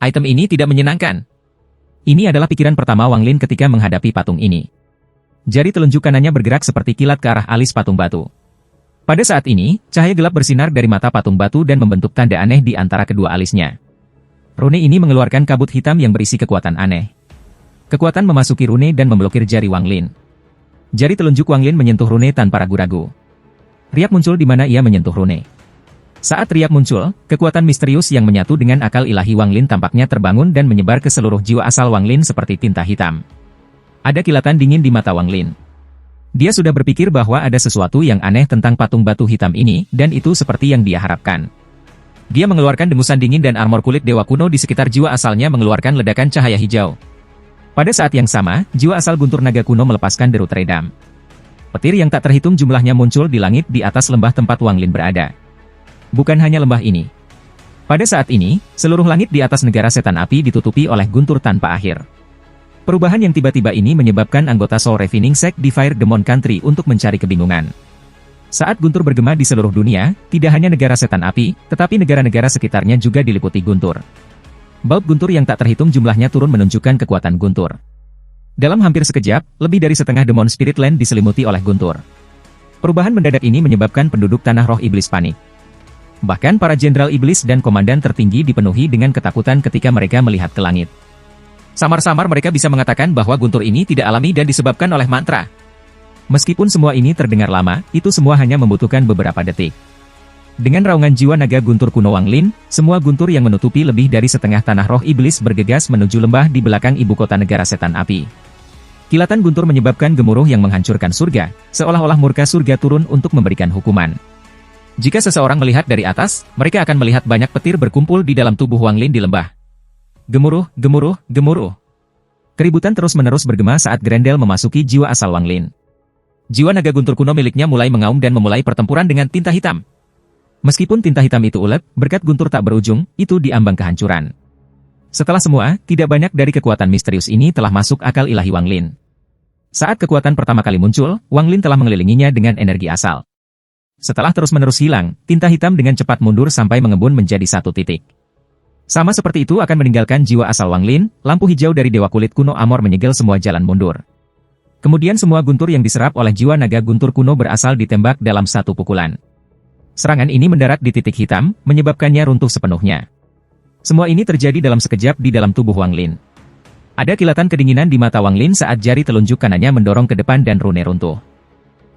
Item ini tidak menyenangkan. Ini adalah pikiran pertama Wang Lin ketika menghadapi patung ini. Jari telunjuk kanannya bergerak seperti kilat ke arah alis patung batu. Pada saat ini, cahaya gelap bersinar dari mata patung batu dan membentuk tanda aneh di antara kedua alisnya. Rune ini mengeluarkan kabut hitam yang berisi kekuatan aneh. Kekuatan memasuki rune dan memblokir jari Wang Lin. Jari telunjuk Wang Lin menyentuh rune tanpa ragu-ragu. Riak muncul di mana ia menyentuh rune. Saat riak muncul, kekuatan misterius yang menyatu dengan akal ilahi Wang Lin tampaknya terbangun dan menyebar ke seluruh jiwa asal Wang Lin seperti tinta hitam. Ada kilatan dingin di mata Wang Lin. Dia sudah berpikir bahwa ada sesuatu yang aneh tentang patung batu hitam ini, dan itu seperti yang dia harapkan. Dia mengeluarkan dengusan dingin dan armor kulit dewa kuno di sekitar jiwa asalnya mengeluarkan ledakan cahaya hijau. Pada saat yang sama, jiwa asal guntur naga kuno melepaskan derut redam. Petir yang tak terhitung jumlahnya muncul di langit di atas lembah tempat Wang Lin berada. Bukan hanya lembah ini. Pada saat ini, seluruh langit di atas negara setan api ditutupi oleh guntur tanpa akhir. Perubahan yang tiba-tiba ini menyebabkan anggota Soul Refining Sect di Fire Demon Country untuk mencari kebingungan. Saat guntur bergema di seluruh dunia, tidak hanya negara setan api, tetapi negara-negara sekitarnya juga diliputi guntur. Baut guntur yang tak terhitung jumlahnya turun menunjukkan kekuatan guntur. Dalam hampir sekejap, lebih dari setengah Demon Spirit Land diselimuti oleh guntur. Perubahan mendadak ini menyebabkan penduduk tanah roh iblis panik. Bahkan para jenderal iblis dan komandan tertinggi dipenuhi dengan ketakutan ketika mereka melihat ke langit. Samar-samar mereka bisa mengatakan bahwa guntur ini tidak alami dan disebabkan oleh mantra. Meskipun semua ini terdengar lama, itu semua hanya membutuhkan beberapa detik. Dengan raungan jiwa naga guntur kuno Wang Lin, semua guntur yang menutupi lebih dari setengah tanah roh iblis bergegas menuju lembah di belakang ibu kota negara setan api. Kilatan guntur menyebabkan gemuruh yang menghancurkan surga, seolah-olah murka surga turun untuk memberikan hukuman. Jika seseorang melihat dari atas, mereka akan melihat banyak petir berkumpul di dalam tubuh Wang Lin di lembah. Gemuruh, gemuruh, gemuruh. Keributan terus-menerus bergema saat Grendel memasuki jiwa asal Wang Lin. Jiwa naga guntur kuno miliknya mulai mengaum dan memulai pertempuran dengan tinta hitam. Meskipun tinta hitam itu ulet, berkat guntur tak berujung, itu diambang kehancuran. Setelah semua, tidak banyak dari kekuatan misterius ini telah masuk akal ilahi Wang Lin. Saat kekuatan pertama kali muncul, Wang Lin telah mengelilinginya dengan energi asal. Setelah terus-menerus hilang, tinta hitam dengan cepat mundur sampai mengembun menjadi satu titik. Sama seperti itu akan meninggalkan jiwa asal Wang Lin, lampu hijau dari Dewa Kulit Kuno Amor menyegel semua jalan mundur. Kemudian semua guntur yang diserap oleh jiwa naga guntur kuno berasal ditembak dalam satu pukulan. Serangan ini mendarat di titik hitam, menyebabkannya runtuh sepenuhnya. Semua ini terjadi dalam sekejap di dalam tubuh Wang Lin. Ada kilatan kedinginan di mata Wang Lin saat jari telunjuk kanannya mendorong ke depan dan rune runtuh.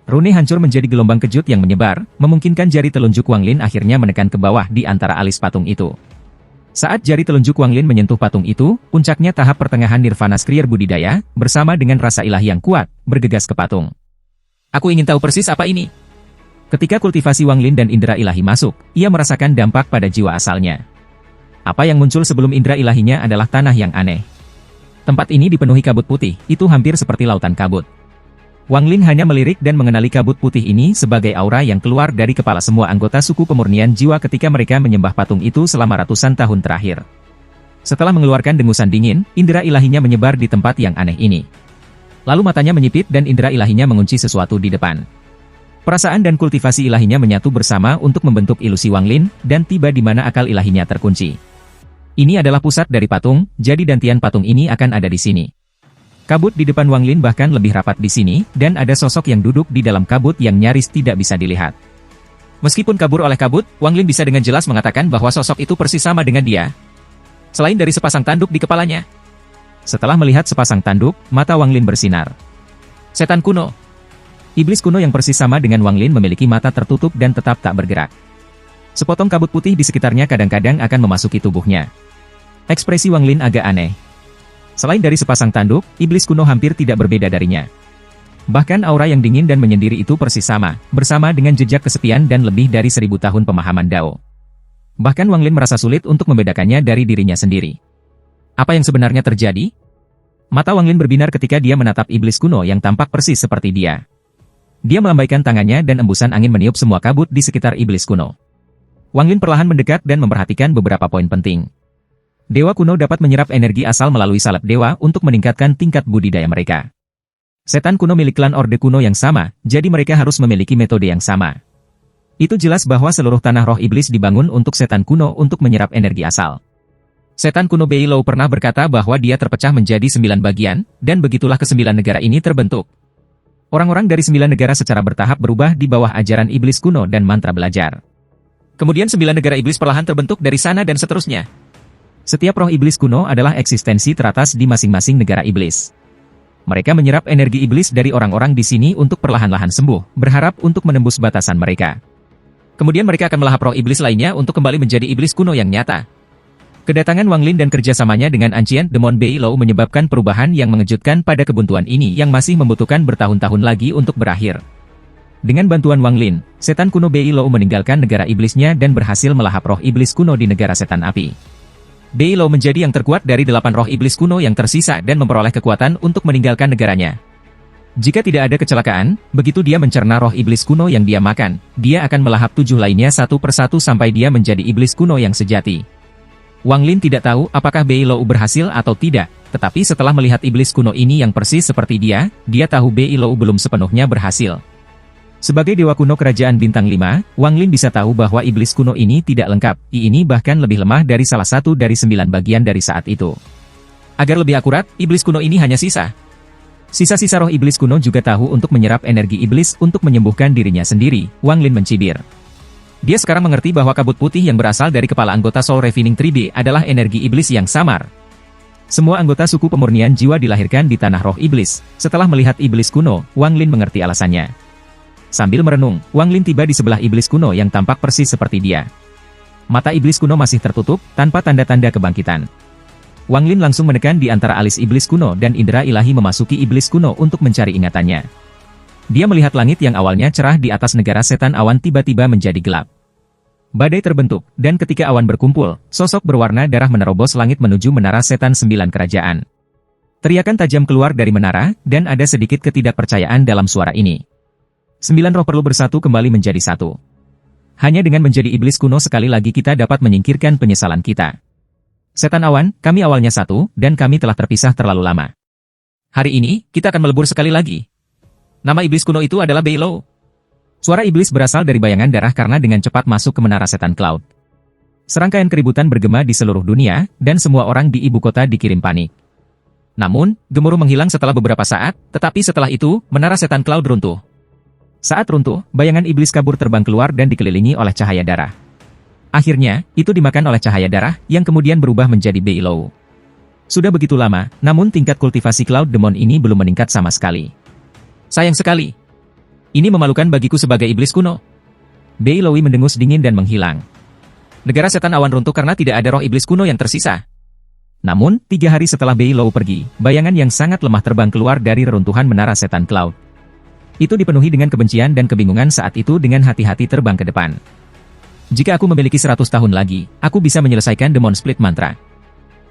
Rune hancur menjadi gelombang kejut yang menyebar, memungkinkan jari telunjuk Wang Lin akhirnya menekan ke bawah di antara alis patung itu. Saat jari telunjuk Wang Lin menyentuh patung itu, puncaknya tahap pertengahan Nirvana Skrier budidaya, bersama dengan rasa ilahi yang kuat, bergegas ke patung. Aku ingin tahu persis apa ini. Ketika kultivasi Wang Lin dan indera ilahi masuk, ia merasakan dampak pada jiwa asalnya. Apa yang muncul sebelum indera ilahinya adalah tanah yang aneh. Tempat ini dipenuhi kabut putih, itu hampir seperti lautan kabut. Wang Lin hanya melirik dan mengenali kabut putih ini sebagai aura yang keluar dari kepala semua anggota suku pemurnian jiwa ketika mereka menyembah patung itu selama ratusan tahun terakhir. Setelah mengeluarkan dengusan dingin, indera ilahinya menyebar di tempat yang aneh ini. Lalu matanya menyipit dan indera ilahinya mengunci sesuatu di depan. Perasaan dan kultivasi ilahinya menyatu bersama untuk membentuk ilusi Wang Lin, dan tiba di mana akal ilahinya terkunci. Ini adalah pusat dari patung, jadi dantian patung ini akan ada di sini. Kabut di depan Wang Lin bahkan lebih rapat di sini, dan ada sosok yang duduk di dalam kabut yang nyaris tidak bisa dilihat. Meskipun kabur oleh kabut, Wang Lin bisa dengan jelas mengatakan bahwa sosok itu persis sama dengan dia. Selain dari sepasang tanduk di kepalanya. Setelah melihat sepasang tanduk, mata Wang Lin bersinar. Setan kuno. Iblis kuno yang persis sama dengan Wang Lin memiliki mata tertutup dan tetap tak bergerak. Sepotong kabut putih di sekitarnya kadang-kadang akan memasuki tubuhnya. Ekspresi Wang Lin agak aneh. Selain dari sepasang tanduk, iblis kuno hampir tidak berbeda darinya. Bahkan aura yang dingin dan menyendiri itu persis sama, bersama dengan jejak kesepian dan lebih dari 1000 tahun pemahaman Dao. Bahkan Wang Lin merasa sulit untuk membedakannya dari dirinya sendiri. Apa yang sebenarnya terjadi? Mata Wang Lin berbinar ketika dia menatap iblis kuno yang tampak persis seperti dia. Dia melambaikan tangannya dan embusan angin meniup semua kabut di sekitar iblis kuno. Wang Lin perlahan mendekat dan memperhatikan beberapa poin penting. Dewa kuno dapat menyerap energi asal melalui salep dewa untuk meningkatkan tingkat budidaya mereka. Setan kuno milik klan Orde kuno yang sama, jadi mereka harus memiliki metode yang sama. Itu jelas bahwa seluruh tanah roh iblis dibangun untuk setan kuno untuk menyerap energi asal. Setan kuno Beilou pernah berkata bahwa dia terpecah menjadi 9 bagian, dan begitulah ke-9 negara ini terbentuk. Orang-orang dari 9 negara secara bertahap berubah di bawah ajaran iblis kuno dan mantra belajar. Kemudian 9 negara iblis perlahan terbentuk dari sana dan seterusnya. Setiap roh iblis kuno adalah eksistensi teratas di masing-masing negara iblis. Mereka menyerap energi iblis dari orang-orang di sini untuk perlahan-lahan sembuh, berharap untuk menembus batasan mereka. Kemudian mereka akan melahap roh iblis lainnya untuk kembali menjadi iblis kuno yang nyata. Kedatangan Wang Lin dan kerjasamanya dengan Ancient Demon Beilou menyebabkan perubahan yang mengejutkan pada kebuntuan ini yang masih membutuhkan bertahun-tahun lagi untuk berakhir. Dengan bantuan Wang Lin, setan kuno Beilou meninggalkan negara iblisnya dan berhasil melahap roh iblis kuno di negara setan api. Beilou menjadi yang terkuat dari 8 roh iblis kuno yang tersisa dan memperoleh kekuatan untuk meninggalkan negaranya. Jika tidak ada kecelakaan, begitu dia mencerna roh iblis kuno yang dia makan, dia akan melahap 7 lainnya satu persatu sampai dia menjadi iblis kuno yang sejati. Wang Lin tidak tahu apakah Beilou berhasil atau tidak, tetapi setelah melihat iblis kuno ini yang persis seperti dia tahu Beilou belum sepenuhnya berhasil. Sebagai dewa kuno kerajaan bintang 5, Wang Lin bisa tahu bahwa iblis kuno ini tidak lengkap, ini bahkan lebih lemah dari salah satu dari 9 bagian dari saat itu. Agar lebih akurat, iblis kuno ini hanya sisa. Sisa-sisa roh iblis kuno juga tahu untuk menyerap energi iblis untuk menyembuhkan dirinya sendiri, Wang Lin mencibir. Dia sekarang mengerti bahwa kabut putih yang berasal dari kepala anggota Soul Refining 3D adalah energi iblis yang samar. Semua anggota suku pemurnian jiwa dilahirkan di tanah roh iblis. Setelah melihat iblis kuno, Wang Lin mengerti alasannya. Sambil merenung, Wang Lin tiba di sebelah iblis kuno yang tampak persis seperti dia. Mata iblis kuno masih tertutup, tanpa tanda-tanda kebangkitan. Wang Lin langsung menekan di antara alis iblis kuno dan indera ilahi memasuki iblis kuno untuk mencari ingatannya. Dia melihat langit yang awalnya cerah di atas negara setan awan tiba-tiba menjadi gelap. Badai terbentuk, dan ketika awan berkumpul, sosok berwarna darah menerobos langit menuju menara setan 9 kerajaan. Teriakan tajam keluar dari menara, dan ada sedikit ketidakpercayaan dalam suara ini. 9 roh perlu bersatu kembali menjadi satu. Hanya dengan menjadi iblis kuno sekali lagi kita dapat menyingkirkan penyesalan kita. Setan awan, kami awalnya satu, dan kami telah terpisah terlalu lama. Hari ini, kita akan melebur sekali lagi. Nama iblis kuno itu adalah Beilou. Suara iblis berasal dari bayangan darah karena dengan cepat masuk ke menara setan Cloud. Serangkaian keributan bergema di seluruh dunia, dan semua orang di ibu kota dikirim panik. Namun, gemuruh menghilang setelah beberapa saat, tetapi setelah itu, menara setan Cloud runtuh. Saat runtuh, bayangan iblis kabur terbang keluar dan dikelilingi oleh cahaya darah. Akhirnya, itu dimakan oleh cahaya darah, yang kemudian berubah menjadi Beilou. Sudah begitu lama, namun tingkat kultivasi Cloud Demon ini belum meningkat sama sekali. Sayang sekali. Ini memalukan bagiku sebagai iblis kuno. Beilou mendengus dingin dan menghilang. Negara setan awan runtuh karena tidak ada roh iblis kuno yang tersisa. Namun, 3 hari setelah Beilou pergi, bayangan yang sangat lemah terbang keluar dari reruntuhan menara setan Cloud. Itu dipenuhi dengan kebencian dan kebingungan saat itu dengan hati-hati terbang ke depan. Jika aku memiliki 100 tahun lagi, aku bisa menyelesaikan Demon Split Mantra.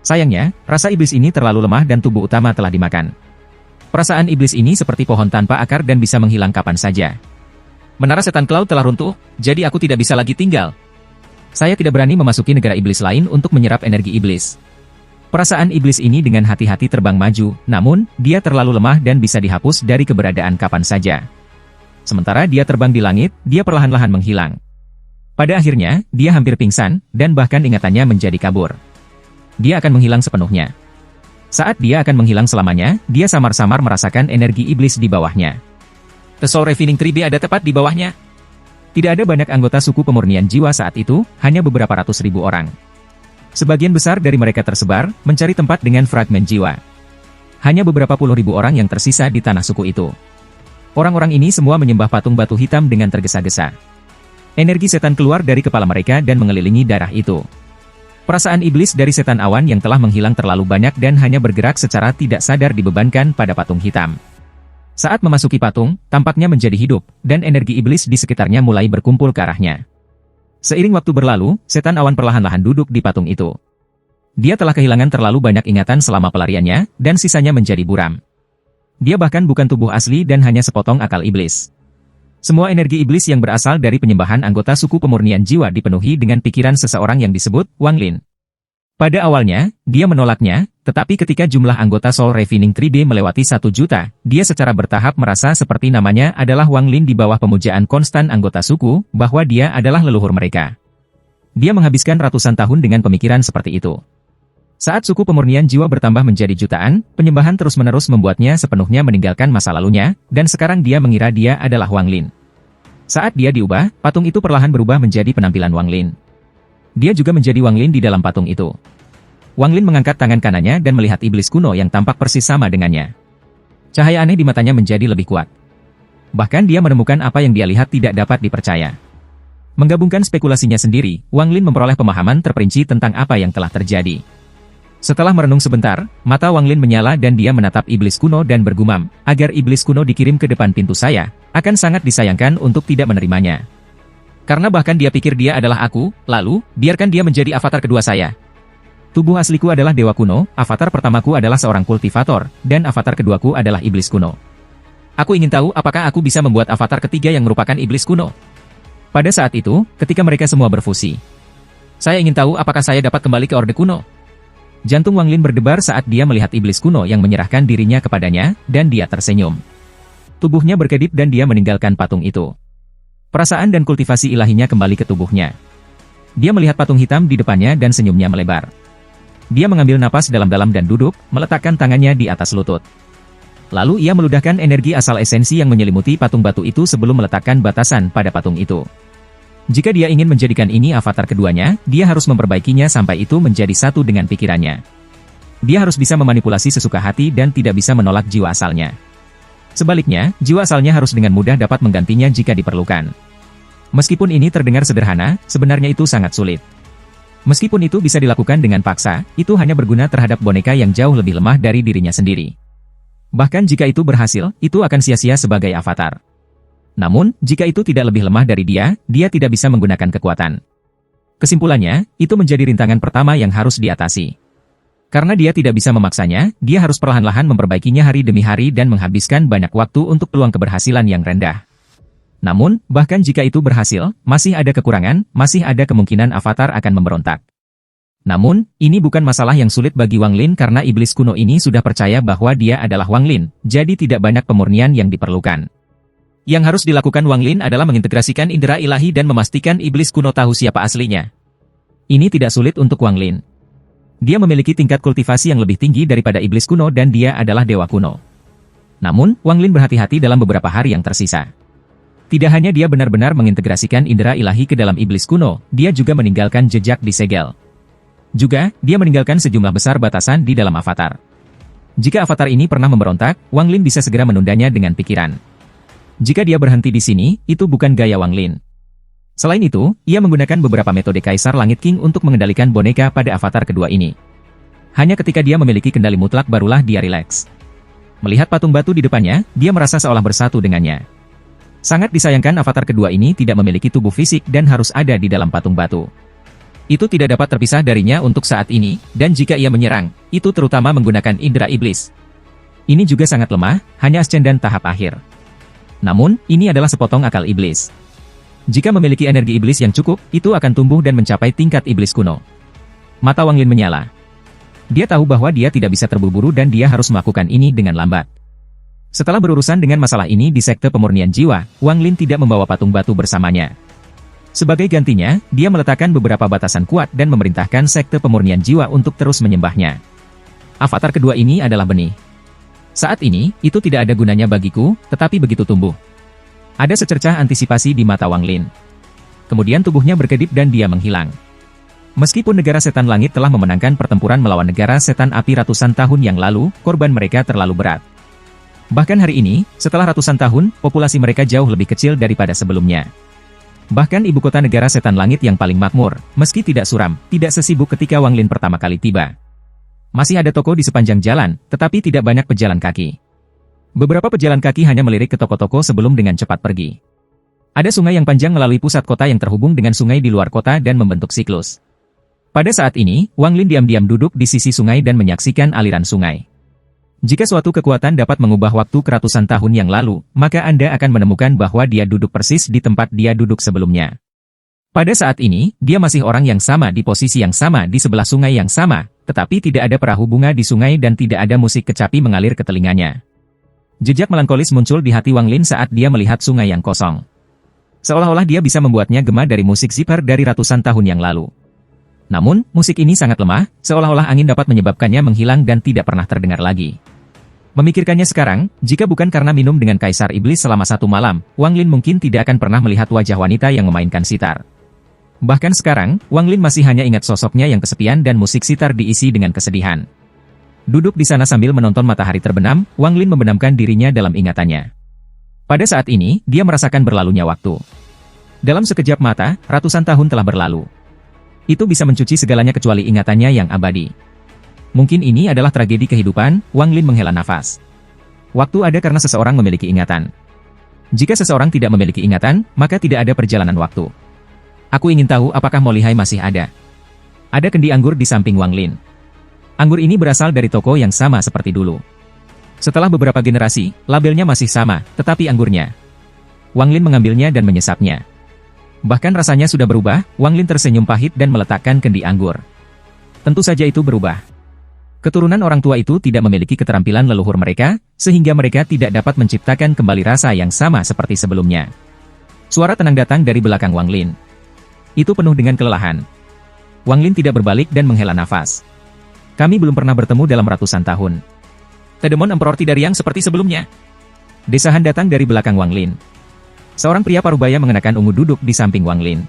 Sayangnya, rasa iblis ini terlalu lemah dan tubuh utama telah dimakan. Perasaan iblis ini seperti pohon tanpa akar dan bisa menghilang kapan saja. Menara setan Cloud telah runtuh, jadi aku tidak bisa lagi tinggal. Saya tidak berani memasuki negara iblis lain untuk menyerap energi iblis. Perasaan iblis ini dengan hati-hati terbang maju, namun, dia terlalu lemah dan bisa dihapus dari keberadaan kapan saja. Sementara dia terbang di langit, dia perlahan-lahan menghilang. Pada akhirnya, dia hampir pingsan, dan bahkan ingatannya menjadi kabur. Dia akan menghilang sepenuhnya. Saat dia akan menghilang selamanya, dia samar-samar merasakan energi iblis di bawahnya. The Soul Refining 3B ada tepat di bawahnya. Tidak ada banyak anggota suku pemurnian jiwa saat itu, hanya beberapa ratus ribu orang. Sebagian besar dari mereka tersebar, mencari tempat dengan fragmen jiwa. Hanya beberapa puluh ribu orang yang tersisa di tanah suku itu. Orang-orang ini semua menyembah patung batu hitam dengan tergesa-gesa. Energi setan keluar dari kepala mereka dan mengelilingi darah itu. Perasaan iblis dari setan awan yang telah menghilang terlalu banyak dan hanya bergerak secara tidak sadar dibebankan pada patung hitam. Saat memasuki patung, tampaknya menjadi hidup, dan energi iblis di sekitarnya mulai berkumpul ke arahnya. Seiring waktu berlalu, setan awan perlahan-lahan duduk di patung itu. Dia telah kehilangan terlalu banyak ingatan selama pelariannya, dan sisanya menjadi buram. Dia bahkan bukan tubuh asli dan hanya sepotong akal iblis. Semua energi iblis yang berasal dari penyembahan anggota suku pemurnian jiwa dipenuhi dengan pikiran seseorang yang disebut Wang Lin. Pada awalnya, dia menolaknya, tetapi ketika jumlah anggota Soul Refining 3D melewati 1 juta, dia secara bertahap merasa seperti namanya adalah Wang Lin di bawah pemujaan konstan anggota suku, bahwa dia adalah leluhur mereka. Dia menghabiskan ratusan tahun dengan pemikiran seperti itu. Saat suku pemurnian jiwa bertambah menjadi jutaan, penyembahan terus-menerus membuatnya sepenuhnya meninggalkan masa lalunya, dan sekarang dia mengira dia adalah Wang Lin. Saat dia diubah, patung itu perlahan berubah menjadi penampilan Wang Lin. Dia juga menjadi Wang Lin di dalam patung itu. Wang Lin mengangkat tangan kanannya dan melihat iblis kuno yang tampak persis sama dengannya. Cahaya aneh di matanya menjadi lebih kuat. Bahkan dia menemukan apa yang dia lihat tidak dapat dipercaya. Menggabungkan spekulasinya sendiri, Wang Lin memperoleh pemahaman terperinci tentang apa yang telah terjadi. Setelah merenung sebentar, mata Wang Lin menyala dan dia menatap iblis kuno dan bergumam, agar iblis kuno dikirim ke depan pintu saya, akan sangat disayangkan untuk tidak menerimanya. Karena bahkan dia pikir dia adalah aku, lalu, biarkan dia menjadi avatar kedua saya. Tubuh asliku adalah dewa kuno, avatar pertamaku adalah seorang kultivator, dan avatar keduaku adalah iblis kuno. Aku ingin tahu apakah aku bisa membuat avatar ketiga yang merupakan iblis kuno. Pada saat itu, ketika mereka semua berfusi, saya ingin tahu apakah saya dapat kembali ke Orde Kuno. Jantung Wang Lin berdebar saat dia melihat iblis kuno yang menyerahkan dirinya kepadanya, dan dia tersenyum. Tubuhnya berkedip dan dia meninggalkan patung itu. Perasaan dan kultivasi ilahinya kembali ke tubuhnya. Dia melihat patung hitam di depannya dan senyumnya melebar. Dia mengambil napas dalam-dalam dan duduk, meletakkan tangannya di atas lutut. Lalu ia meludahkan energi asal esensi yang menyelimuti patung batu itu sebelum meletakkan batasan pada patung itu. Jika dia ingin menjadikan ini avatar keduanya, dia harus memperbaikinya sampai itu menjadi satu dengan pikirannya. Dia harus bisa memanipulasi sesuka hati dan tidak bisa menolak jiwa asalnya. Sebaliknya, jiwa asalnya harus dengan mudah dapat menggantinya jika diperlukan. Meskipun ini terdengar sederhana, sebenarnya itu sangat sulit. Meskipun itu bisa dilakukan dengan paksa, itu hanya berguna terhadap boneka yang jauh lebih lemah dari dirinya sendiri. Bahkan jika itu berhasil, itu akan sia-sia sebagai avatar. Namun, jika itu tidak lebih lemah dari dia tidak bisa menggunakan kekuatan. Kesimpulannya, itu menjadi rintangan pertama yang harus diatasi. Karena dia tidak bisa memaksanya, dia harus perlahan-lahan memperbaikinya hari demi hari dan menghabiskan banyak waktu untuk peluang keberhasilan yang rendah. Namun, bahkan jika itu berhasil, masih ada kekurangan, masih ada kemungkinan avatar akan memberontak. Namun, ini bukan masalah yang sulit bagi Wang Lin karena iblis kuno ini sudah percaya bahwa dia adalah Wang Lin, jadi tidak banyak pemurnian yang diperlukan. Yang harus dilakukan Wang Lin adalah mengintegrasikan indera ilahi dan memastikan iblis kuno tahu siapa aslinya. Ini tidak sulit untuk Wang Lin. Dia memiliki tingkat kultivasi yang lebih tinggi daripada iblis kuno dan dia adalah dewa kuno. Namun, Wang Lin berhati-hati dalam beberapa hari yang tersisa. Tidak hanya dia benar-benar mengintegrasikan indera ilahi ke dalam iblis kuno, dia juga meninggalkan jejak di segel. Juga, dia meninggalkan sejumlah besar batasan di dalam avatar. Jika avatar ini pernah memberontak, Wang Lin bisa segera menundanya dengan pikiran. Jika dia berhenti di sini, itu bukan gaya Wang Lin. Selain itu, ia menggunakan beberapa metode Kaisar Langit King untuk mengendalikan boneka pada avatar kedua ini. Hanya ketika dia memiliki kendali mutlak barulah dia rileks. Melihat patung batu di depannya, dia merasa seolah bersatu dengannya. Sangat disayangkan avatar kedua ini tidak memiliki tubuh fisik dan harus ada di dalam patung batu. Itu tidak dapat terpisah darinya untuk saat ini, dan jika ia menyerang, itu terutama menggunakan indera iblis. Ini juga sangat lemah, hanya ascendan tahap akhir. Namun, ini adalah sepotong akal iblis. Jika memiliki energi iblis yang cukup, itu akan tumbuh dan mencapai tingkat iblis kuno. Mata Wang Lin menyala. Dia tahu bahwa dia tidak bisa terburu-buru dan dia harus melakukan ini dengan lambat. Setelah berurusan dengan masalah ini di sekte pemurnian jiwa, Wang Lin tidak membawa patung batu bersamanya. Sebagai gantinya, dia meletakkan beberapa batasan kuat dan memerintahkan sekte pemurnian jiwa untuk terus menyembahnya. Avatar kedua ini adalah benih. Saat ini, itu tidak ada gunanya bagiku, tetapi begitu tumbuh. Ada secercah antisipasi di mata Wang Lin. Kemudian tubuhnya berkedip dan dia menghilang. Meskipun negara setan langit telah memenangkan pertempuran melawan negara setan api ratusan tahun yang lalu, korban mereka terlalu berat. Bahkan hari ini, setelah ratusan tahun, populasi mereka jauh lebih kecil daripada sebelumnya. Bahkan ibu kota negara setan langit yang paling makmur, meski tidak suram, tidak sesibuk ketika Wang Lin pertama kali tiba. Masih ada toko di sepanjang jalan, tetapi tidak banyak pejalan kaki. Beberapa pejalan kaki hanya melirik ke toko-toko sebelum dengan cepat pergi. Ada sungai yang panjang melalui pusat kota yang terhubung dengan sungai di luar kota dan membentuk siklus. Pada saat ini, Wang Lin diam-diam duduk di sisi sungai dan menyaksikan aliran sungai. Jika suatu kekuatan dapat mengubah waktu ke ratusan tahun yang lalu, maka Anda akan menemukan bahwa dia duduk persis di tempat dia duduk sebelumnya. Pada saat ini, dia masih orang yang sama di posisi yang sama di sebelah sungai yang sama, tetapi tidak ada perahu bunga di sungai dan tidak ada musik kecapi mengalir ke telinganya. Jejak melankolis muncul di hati Wang Lin saat dia melihat sungai yang kosong. Seolah-olah dia bisa membuatnya gema dari musik zipper dari ratusan tahun yang lalu. Namun, musik ini sangat lemah, seolah-olah angin dapat menyebabkannya menghilang dan tidak pernah terdengar lagi. Memikirkannya sekarang, jika bukan karena minum dengan Kaisar Iblis selama 1 malam, Wang Lin mungkin tidak akan pernah melihat wajah wanita yang memainkan sitar. Bahkan sekarang, Wang Lin masih hanya ingat sosoknya yang kesepian dan musik sitar diisi dengan kesedihan. Duduk di sana sambil menonton matahari terbenam, Wang Lin membenamkan dirinya dalam ingatannya. Pada saat ini, dia merasakan berlalunya waktu. Dalam sekejap mata, ratusan tahun telah berlalu. Itu bisa mencuci segalanya kecuali ingatannya yang abadi. Mungkin ini adalah tragedi kehidupan, Wang Lin menghela nafas. Waktu ada karena seseorang memiliki ingatan. Jika seseorang tidak memiliki ingatan, maka tidak ada perjalanan waktu. Aku ingin tahu apakah Mo Lihai masih ada. Ada kendi anggur di samping Wang Lin. Anggur ini berasal dari toko yang sama seperti dulu. Setelah beberapa generasi, labelnya masih sama, tetapi anggurnya. Wang Lin mengambilnya dan menyesapnya. Bahkan rasanya sudah berubah, Wang Lin tersenyum pahit dan meletakkan kendi anggur. Tentu saja itu berubah. Keturunan orang tua itu tidak memiliki keterampilan leluhur mereka, sehingga mereka tidak dapat menciptakan kembali rasa yang sama seperti sebelumnya. Suara tenang datang dari belakang Wang Lin. Itu penuh dengan kelelahan. Wang Lin tidak berbalik dan menghela nafas. Kami belum pernah bertemu dalam ratusan tahun. Tedemon Emperor tidak riang seperti sebelumnya. Desahan datang dari belakang Wang Lin. Seorang pria parubaya mengenakan ungu duduk di samping Wang Lin.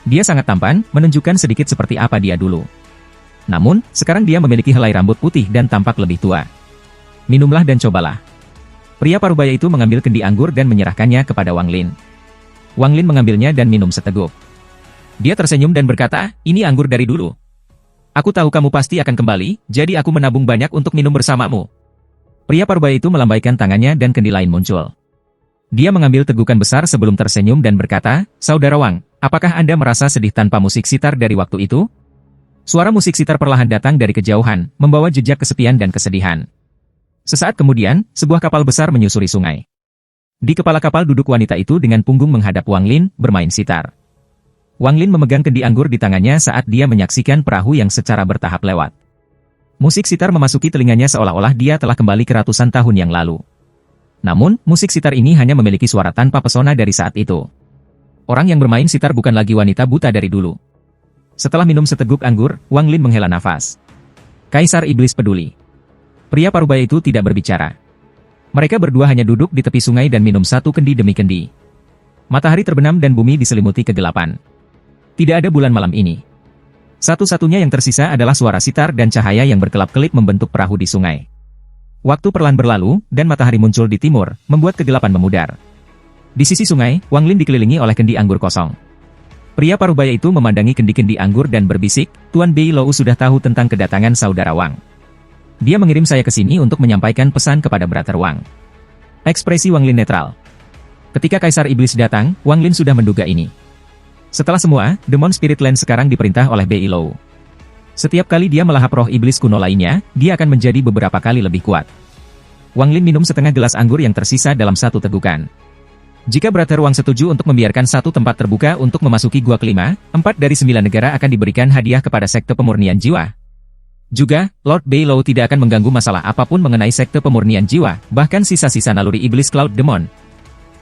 Dia sangat tampan, menunjukkan sedikit seperti apa dia dulu. Namun, sekarang dia memiliki helai rambut putih dan tampak lebih tua. Minumlah dan cobalah. Pria parubaya itu mengambil kendi anggur dan menyerahkannya kepada Wang Lin. Wang Lin mengambilnya dan minum seteguk. Dia tersenyum dan berkata, ini anggur dari dulu. Aku tahu kamu pasti akan kembali, jadi aku menabung banyak untuk minum bersamamu. Pria parubaya itu melambaikan tangannya dan kendi lain muncul. Dia mengambil tegukan besar sebelum tersenyum dan berkata, Saudara Wang, apakah Anda merasa sedih tanpa musik sitar dari waktu itu? Suara musik sitar perlahan datang dari kejauhan, membawa jejak kesepian dan kesedihan. Sesaat kemudian, sebuah kapal besar menyusuri sungai. Di kepala kapal duduk wanita itu dengan punggung menghadap Wang Lin, bermain sitar. Wang Lin memegang kendi anggur di tangannya saat dia menyaksikan perahu yang secara bertahap lewat. Musik sitar memasuki telinganya seolah-olah dia telah kembali ke ratusan tahun yang lalu. Namun, musik sitar ini hanya memiliki suara tanpa pesona dari saat itu. Orang yang bermain sitar bukan lagi wanita buta dari dulu. Setelah minum seteguk anggur, Wang Lin menghela nafas. Kaisar Iblis peduli. Pria parubaya itu tidak berbicara. Mereka berdua hanya duduk di tepi sungai dan minum satu kendi demi kendi. Matahari terbenam dan bumi diselimuti kegelapan. Tidak ada bulan malam ini. Satu-satunya yang tersisa adalah suara sitar dan cahaya yang berkelap-kelip membentuk perahu di sungai. Waktu perlahan berlalu, dan matahari muncul di timur, membuat kegelapan memudar. Di sisi sungai, Wang Lin dikelilingi oleh kendi anggur kosong. Pria parubaya itu memandangi kendi-kendi anggur dan berbisik, Tuan Bei Lou sudah tahu tentang kedatangan saudara Wang. Dia mengirim saya ke sini untuk menyampaikan pesan kepada Brother Wang. Ekspresi Wang Lin netral. Ketika Kaisar Iblis datang, Wang Lin sudah menduga ini. Setelah semua, Demon Spirit Land sekarang diperintah oleh Bei Lou. Setiap kali dia melahap roh iblis kuno lainnya, dia akan menjadi beberapa kali lebih kuat. Wang Lin minum setengah gelas anggur yang tersisa dalam satu tegukan. Jika Brother Wang setuju untuk membiarkan satu tempat terbuka untuk memasuki gua kelima, 4 dari 9 negara akan diberikan hadiah kepada sekte pemurnian jiwa. Juga, Lord Bei Lou tidak akan mengganggu masalah apapun mengenai sekte pemurnian jiwa, bahkan sisa-sisa naluri iblis Cloud Demon.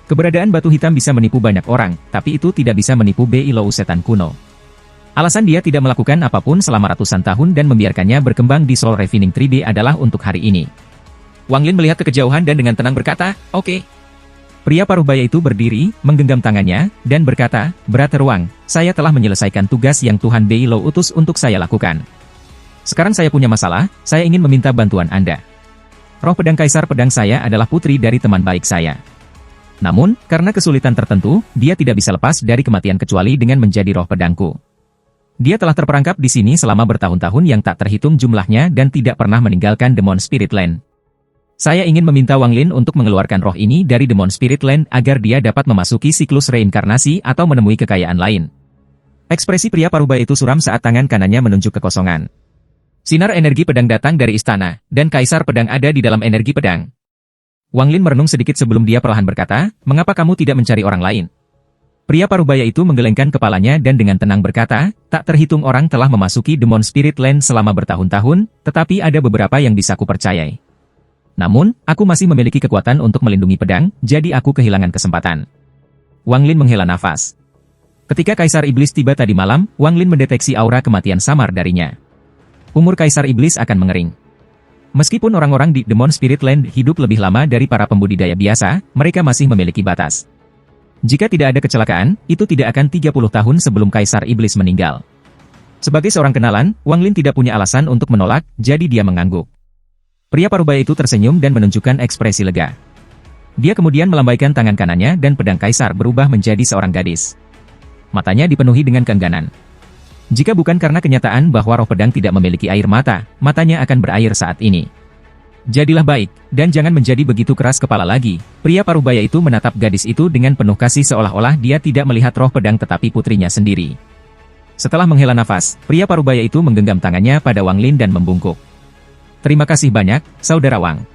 Keberadaan batu hitam bisa menipu banyak orang, tapi itu tidak bisa menipu Bei Lou setan kuno. Alasan dia tidak melakukan apapun selama ratusan tahun dan membiarkannya berkembang di Soul Refining 3B adalah untuk hari ini. Wang Lin melihat ke kejauhan dan dengan tenang berkata, oke. Pria parubaya itu berdiri, menggenggam tangannya, dan berkata, Brother Wang, saya telah menyelesaikan tugas yang Tuhan Bei Lou utus untuk saya lakukan. Sekarang saya punya masalah, saya ingin meminta bantuan Anda. Roh pedang Kaisar Pedang saya adalah putri dari teman baik saya. Namun, karena kesulitan tertentu, dia tidak bisa lepas dari kematian kecuali dengan menjadi roh pedangku. Dia telah terperangkap di sini selama bertahun-tahun yang tak terhitung jumlahnya dan tidak pernah meninggalkan Demon Spirit Land. Saya ingin meminta Wang Lin untuk mengeluarkan roh ini dari Demon Spirit Land agar dia dapat memasuki siklus reinkarnasi atau menemui kekayaan lain. Ekspresi pria parubaya itu suram saat tangan kanannya menunjuk kekosongan. Sinar energi pedang datang dari istana, dan Kaisar Pedang ada di dalam energi pedang. Wang Lin merenung sedikit sebelum dia perlahan berkata, mengapa kamu tidak mencari orang lain? Pria parubaya itu menggelengkan kepalanya dan dengan tenang berkata, tak terhitung orang telah memasuki Demon Spirit Land selama bertahun-tahun, tetapi ada beberapa yang bisa kupercayai. Namun, aku masih memiliki kekuatan untuk melindungi pedang, jadi aku kehilangan kesempatan. Wang Lin menghela nafas. Ketika Kaisar Iblis tiba tadi malam, Wang Lin mendeteksi aura kematian samar darinya. Umur Kaisar Iblis akan mengering. Meskipun orang-orang di Demon Spirit Land hidup lebih lama dari para pembudidaya biasa, mereka masih memiliki batas. Jika tidak ada kecelakaan, itu tidak akan 30 tahun sebelum Kaisar Iblis meninggal. Sebagai seorang kenalan, Wang Lin tidak punya alasan untuk menolak, jadi dia mengangguk. Pria parubaya itu tersenyum dan menunjukkan ekspresi lega. Dia kemudian melambaikan tangan kanannya dan pedang Kaisar berubah menjadi seorang gadis. Matanya dipenuhi dengan keengganan. Jika bukan karena kenyataan bahwa roh pedang tidak memiliki air mata, matanya akan berair saat ini. Jadilah baik, dan jangan menjadi begitu keras kepala lagi. Pria parubaya itu menatap gadis itu dengan penuh kasih seolah-olah dia tidak melihat roh pedang tetapi putrinya sendiri. Setelah menghela nafas, pria parubaya itu menggenggam tangannya pada Wang Lin dan membungkuk. Terima kasih banyak, Saudara Wang.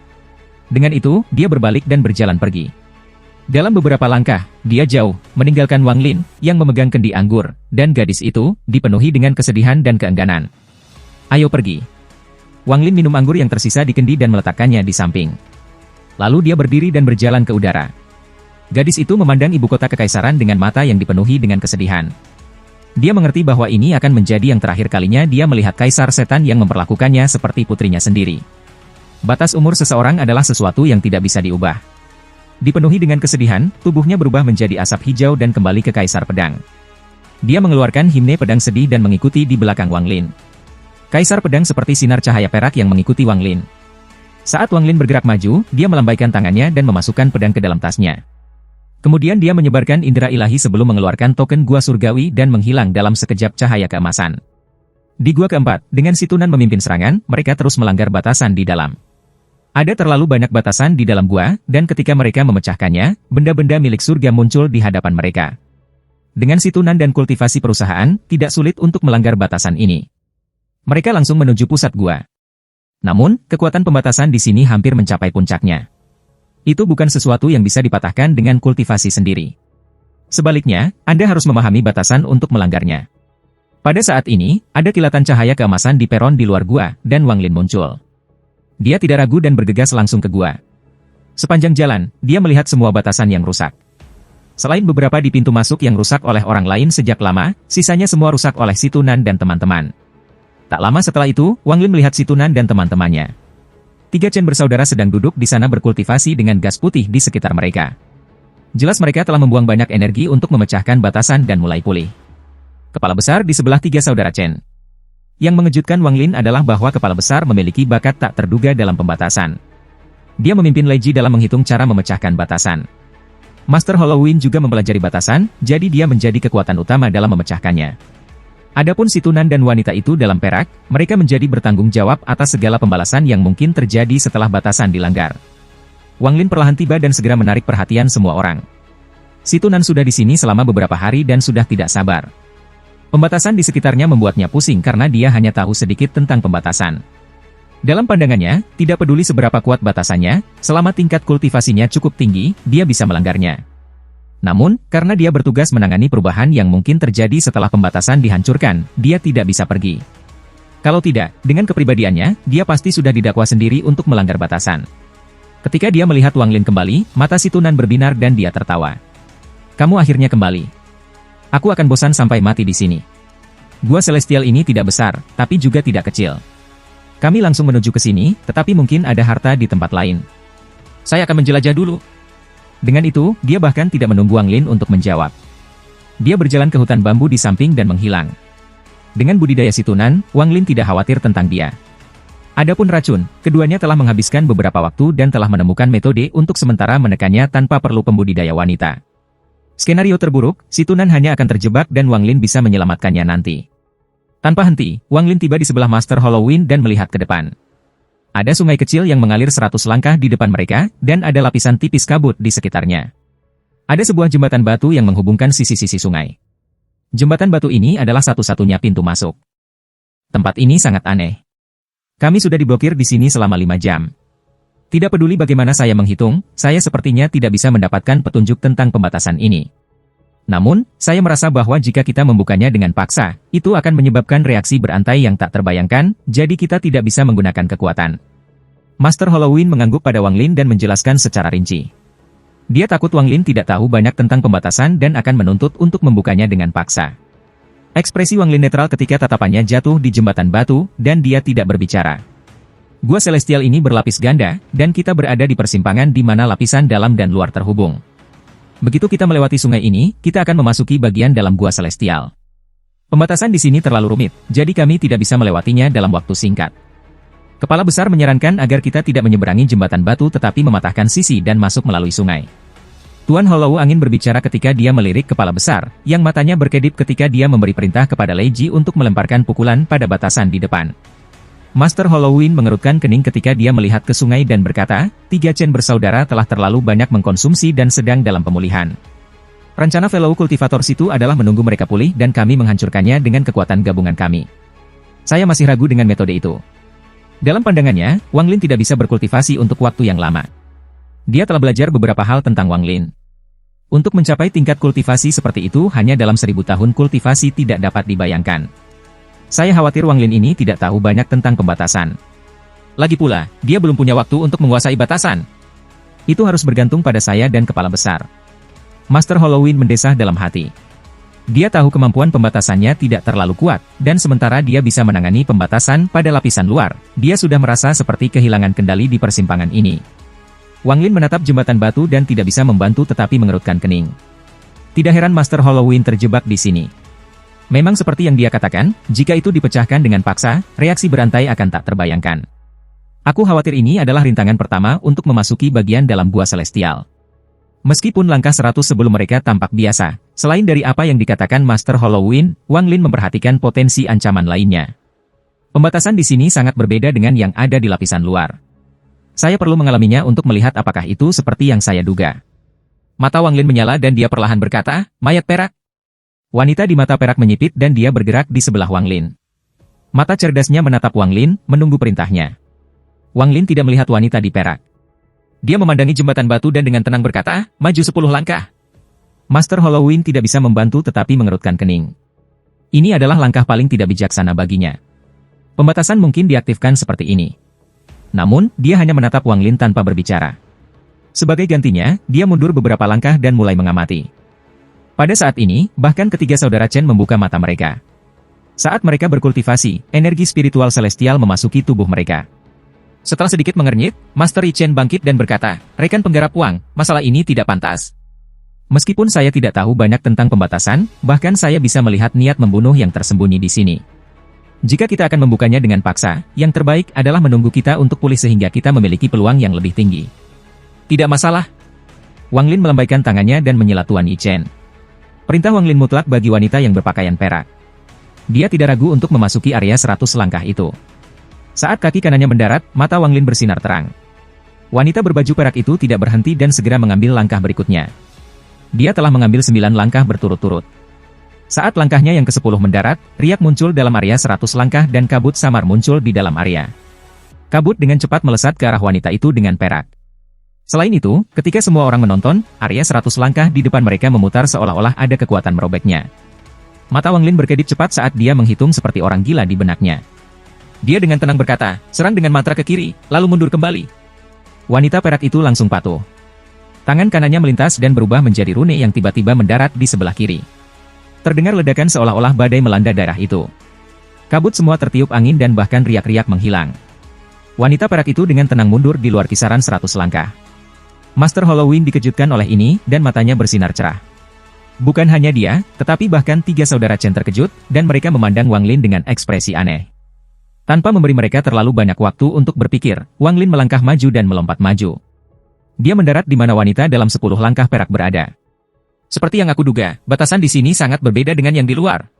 Dengan itu, dia berbalik dan berjalan pergi. Dalam beberapa langkah, dia jauh, meninggalkan Wang Lin, yang memegang kendi anggur, dan gadis itu, dipenuhi dengan kesedihan dan keengganan. Ayo pergi. Wang Lin minum anggur yang tersisa di kendi dan meletakkannya di samping. Lalu dia berdiri dan berjalan ke udara. Gadis itu memandang ibu kota kekaisaran dengan mata yang dipenuhi dengan kesedihan. Dia mengerti bahwa ini akan menjadi yang terakhir kalinya dia melihat kaisar setan yang memperlakukannya seperti putrinya sendiri. Batas umur seseorang adalah sesuatu yang tidak bisa diubah. Dipenuhi dengan kesedihan, tubuhnya berubah menjadi asap hijau dan kembali ke Kaisar Pedang. Dia mengeluarkan himne pedang sedih dan mengikuti di belakang Wang Lin. Kaisar Pedang seperti sinar cahaya perak yang mengikuti Wang Lin. Saat Wang Lin bergerak maju, dia melambaikan tangannya dan memasukkan pedang ke dalam tasnya. Kemudian dia menyebarkan indera ilahi sebelum mengeluarkan token gua surgawi dan menghilang dalam sekejap cahaya keemasan. Di gua keempat, dengan Situnan memimpin serangan, mereka terus melanggar batasan di dalam. Ada terlalu banyak batasan di dalam gua, dan ketika mereka memecahkannya, benda-benda milik surga muncul di hadapan mereka. Dengan Situnan dan kultivasi perusahaan, tidak sulit untuk melanggar batasan ini. Mereka langsung menuju pusat gua. Namun, kekuatan pembatasan di sini hampir mencapai puncaknya. Itu bukan sesuatu yang bisa dipatahkan dengan kultivasi sendiri. Sebaliknya, Anda harus memahami batasan untuk melanggarnya. Pada saat ini, ada kilatan cahaya keemasan di peron di luar gua, dan Wang Lin muncul. Dia tidak ragu dan bergegas langsung ke gua. Sepanjang jalan, dia melihat semua batasan yang rusak. Selain beberapa di pintu masuk yang rusak oleh orang lain sejak lama, sisanya semua rusak oleh Situnan dan teman-teman. Tak lama setelah itu, Wang Lin melihat Situnan dan teman-temannya. 3 Chen bersaudara sedang duduk di sana berkultivasi dengan gas putih di sekitar mereka. Jelas mereka telah membuang banyak energi untuk memecahkan batasan dan mulai pulih. Kepala besar di sebelah 3 saudara Chen. Yang mengejutkan Wang Lin adalah bahwa kepala besar memiliki bakat tak terduga dalam pembatasan. Dia memimpin Leji dalam menghitung cara memecahkan batasan. Master Halloween juga mempelajari batasan, jadi dia menjadi kekuatan utama dalam memecahkannya. Adapun Situnan dan wanita itu dalam perak, mereka menjadi bertanggung jawab atas segala pembalasan yang mungkin terjadi setelah batasan dilanggar. Wang Lin perlahan tiba dan segera menarik perhatian semua orang. Situnan sudah di sini selama beberapa hari dan sudah tidak sabar. Pembatasan di sekitarnya membuatnya pusing karena dia hanya tahu sedikit tentang pembatasan. Dalam pandangannya, tidak peduli seberapa kuat batasannya, selama tingkat kultivasinya cukup tinggi, dia bisa melanggarnya. Namun, karena dia bertugas menangani perubahan yang mungkin terjadi setelah pembatasan dihancurkan, dia tidak bisa pergi. Kalau tidak, dengan kepribadiannya, dia pasti sudah didakwa sendiri untuk melanggar batasan. Ketika dia melihat Wang Lin kembali, mata Situnan berbinar dan dia tertawa. Kamu akhirnya kembali. Aku akan bosan sampai mati di sini. Gua Celestial ini tidak besar, tapi juga tidak kecil. Kami langsung menuju ke sini, tetapi mungkin ada harta di tempat lain. Saya akan menjelajah dulu. Dengan itu, dia bahkan tidak menunggu Wang Lin untuk menjawab. Dia berjalan ke hutan bambu di samping dan menghilang. Dengan budidaya Situnan, Wang Lin tidak khawatir tentang dia. Adapun racun, keduanya telah menghabiskan beberapa waktu dan telah menemukan metode untuk sementara menekannya tanpa perlu pembudidaya wanita. Skenario terburuk, Situnan hanya akan terjebak dan Wang Lin bisa menyelamatkannya nanti. Tanpa henti, Wang Lin tiba di sebelah Master Halloween dan melihat ke depan. Ada sungai kecil yang mengalir 100 langkah di depan mereka, dan ada lapisan tipis kabut di sekitarnya. Ada sebuah jembatan batu yang menghubungkan sisi-sisi sungai. Jembatan batu ini adalah satu-satunya pintu masuk. Tempat ini sangat aneh. Kami sudah diblokir di sini selama 5 jam. Tidak peduli bagaimana saya menghitung, saya sepertinya tidak bisa mendapatkan petunjuk tentang pembatasan ini. Namun, saya merasa bahwa jika kita membukanya dengan paksa, itu akan menyebabkan reaksi berantai yang tak terbayangkan, jadi kita tidak bisa menggunakan kekuatan. Master Halloween mengangguk pada Wang Lin dan menjelaskan secara rinci. Dia takut Wang Lin tidak tahu banyak tentang pembatasan dan akan menuntut untuk membukanya dengan paksa. Ekspresi Wang Lin netral ketika tatapannya jatuh di jembatan batu, dan dia tidak berbicara. Gua Celestial ini berlapis ganda, dan kita berada di persimpangan di mana lapisan dalam dan luar terhubung. Begitu kita melewati sungai ini, kita akan memasuki bagian dalam Gua Celestial. Pembatasan di sini terlalu rumit, jadi kami tidak bisa melewatinya dalam waktu singkat. Kepala besar menyarankan agar kita tidak menyeberangi jembatan batu tetapi mematahkan sisi dan masuk melalui sungai. Tuan Hollow Angin berbicara ketika dia melirik kepala besar, yang matanya berkedip ketika dia memberi perintah kepada Lei Ji untuk melemparkan pukulan pada batasan di depan. Master Halloween mengerutkan kening ketika dia melihat ke sungai dan berkata, 3 Chen bersaudara telah terlalu banyak mengkonsumsi dan sedang dalam pemulihan. Rencana Fellow Cultivators itu adalah menunggu mereka pulih dan kami menghancurkannya dengan kekuatan gabungan kami. Saya masih ragu dengan metode itu. Dalam pandangannya, Wang Lin tidak bisa berkultivasi untuk waktu yang lama. Dia telah belajar beberapa hal tentang Wang Lin. Untuk mencapai tingkat kultivasi seperti itu hanya dalam 1000 tahun kultivasi tidak dapat dibayangkan. Saya khawatir Wang Lin ini tidak tahu banyak tentang pembatasan. Lagi pula, dia belum punya waktu untuk menguasai batasan. Itu harus bergantung pada saya dan kepala besar. Master Halloween mendesah dalam hati. Dia tahu kemampuan pembatasannya tidak terlalu kuat, dan sementara dia bisa menangani pembatasan pada lapisan luar, dia sudah merasa seperti kehilangan kendali di persimpangan ini. Wang Lin menatap jembatan batu dan tidak bisa membantu tetapi mengerutkan kening. Tidak heran Master Halloween terjebak di sini. Memang seperti yang dia katakan, jika itu dipecahkan dengan paksa, reaksi berantai akan tak terbayangkan. Aku khawatir ini adalah rintangan pertama untuk memasuki bagian dalam Gua Celestial. Meskipun langkah 100 sebelum mereka tampak biasa, selain dari apa yang dikatakan Master Halloween, Wang Lin memperhatikan potensi ancaman lainnya. Pembatasan di sini sangat berbeda dengan yang ada di lapisan luar. Saya perlu mengalaminya untuk melihat apakah itu seperti yang saya duga. Mata Wang Lin menyala dan dia perlahan berkata, mayat perak. Wanita di mata perak menyipit dan dia bergerak di sebelah Wang Lin. Mata cerdasnya menatap Wang Lin, menunggu perintahnya. Wang Lin tidak melihat wanita di perak. Dia memandangi jembatan batu dan dengan tenang berkata, maju 10 langkah. Master Halloween tidak bisa membantu tetapi mengerutkan kening. Ini adalah langkah paling tidak bijaksana baginya. Pembatasan mungkin diaktifkan seperti ini. Namun, dia hanya menatap Wang Lin tanpa berbicara. Sebagai gantinya, dia mundur beberapa langkah dan mulai mengamati. Pada saat ini, bahkan ketiga saudara Chen membuka mata mereka. Saat mereka berkultivasi, energi spiritual celestial memasuki tubuh mereka. Setelah sedikit mengernyit, Master Yi Chen bangkit dan berkata, rekan penggarap uang, masalah ini tidak pantas. Meskipun saya tidak tahu banyak tentang pembatasan, bahkan saya bisa melihat niat membunuh yang tersembunyi di sini. Jika kita akan membukanya dengan paksa, yang terbaik adalah menunggu kita untuk pulih sehingga kita memiliki peluang yang lebih tinggi. Tidak masalah. Wang Lin melambaikan tangannya dan menyelat Tuan Yi Chen. Perintah Wang Lin mutlak bagi wanita yang berpakaian perak. Dia tidak ragu untuk memasuki area 100 langkah itu. Saat kaki kanannya mendarat, mata Wang Lin bersinar terang. Wanita berbaju perak itu tidak berhenti dan segera mengambil langkah berikutnya. Dia telah mengambil 9 langkah berturut-turut. Saat langkahnya yang ke-10 mendarat, riak muncul dalam area 100 langkah dan kabut samar muncul di dalam area. Kabut dengan cepat melesat ke arah wanita itu dengan perak. Selain itu, ketika semua orang menonton, area 100 langkah di depan mereka memutar seolah-olah ada kekuatan merobeknya. Mata Wang Lin berkedip cepat saat dia menghitung seperti orang gila di benaknya. Dia dengan tenang berkata, serang dengan mantra ke kiri, lalu mundur kembali. Wanita perak itu langsung patuh. Tangan kanannya melintas dan berubah menjadi rune yang tiba-tiba mendarat di sebelah kiri. Terdengar ledakan seolah-olah badai melanda daerah itu. Kabut semua tertiup angin dan bahkan riak-riak menghilang. Wanita perak itu dengan tenang mundur di luar kisaran 100 langkah. Master Halloween dikejutkan oleh ini dan matanya bersinar cerah. Bukan hanya dia, tetapi bahkan 3 saudara Chen terkejut, dan mereka memandang Wang Lin dengan ekspresi aneh. Tanpa memberi mereka terlalu banyak waktu untuk berpikir, Wang Lin melangkah maju dan melompat maju. Dia mendarat di mana wanita dalam 10 langkah perak berada. Seperti yang aku duga, batasan di sini sangat berbeda dengan yang di luar.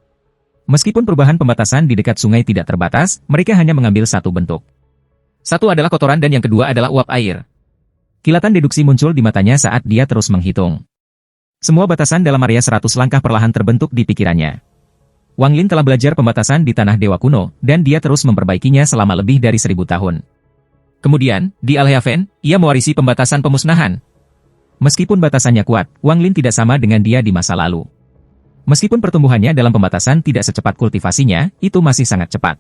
Meskipun perubahan pembatasan di dekat sungai tidak terbatas, mereka hanya mengambil satu bentuk. Satu adalah kotoran dan yang kedua adalah uap air. Kilatan deduksi muncul di matanya saat dia terus menghitung. Semua batasan dalam area 100 langkah perlahan terbentuk di pikirannya. Wang Lin telah belajar pembatasan di tanah dewa kuno, dan dia terus memperbaikinya selama lebih dari 1000 tahun. Kemudian, di Alhaven, ia mewarisi pembatasan pemusnahan. Meskipun batasannya kuat, Wang Lin tidak sama dengan dia di masa lalu. Meskipun pertumbuhannya dalam pembatasan tidak secepat kultivasinya, itu masih sangat cepat.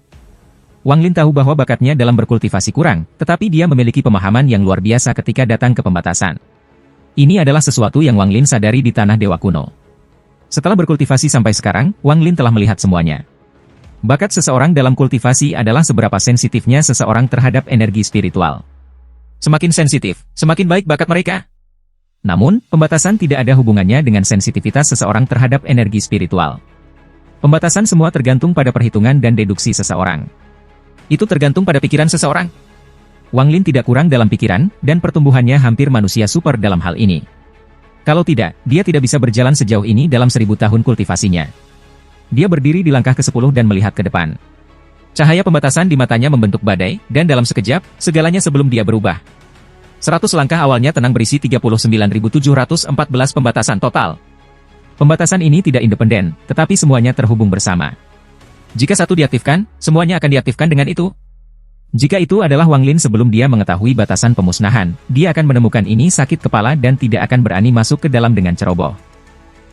Wang Lin tahu bahwa bakatnya dalam berkultivasi kurang, tetapi dia memiliki pemahaman yang luar biasa ketika datang ke pembatasan. Ini adalah sesuatu yang Wang Lin sadari di tanah dewa kuno. Setelah berkultivasi sampai sekarang, Wang Lin telah melihat semuanya. Bakat seseorang dalam kultivasi adalah seberapa sensitifnya seseorang terhadap energi spiritual. Semakin sensitif, semakin baik bakat mereka. Namun, pembatasan tidak ada hubungannya dengan sensitivitas seseorang terhadap energi spiritual. Pembatasan semua tergantung pada perhitungan dan deduksi seseorang. Itu tergantung pada pikiran seseorang. Wang Lin tidak kurang dalam pikiran, dan pertumbuhannya hampir manusia super dalam hal ini. Kalau tidak, dia tidak bisa berjalan sejauh ini dalam 1000 tahun kultivasinya. Dia berdiri di langkah ke-10 dan melihat ke depan. Cahaya pembatasan di matanya membentuk badai, dan dalam sekejap, segalanya sebelum dia berubah. 100 langkah awalnya tenang berisi 39.714 pembatasan total. Pembatasan ini tidak independen, tetapi semuanya terhubung bersama. Jika satu diaktifkan, semuanya akan diaktifkan dengan itu. Jika itu adalah Wang Lin sebelum dia mengetahui batasan pemusnahan, dia akan menemukan ini sakit kepala dan tidak akan berani masuk ke dalam dengan ceroboh.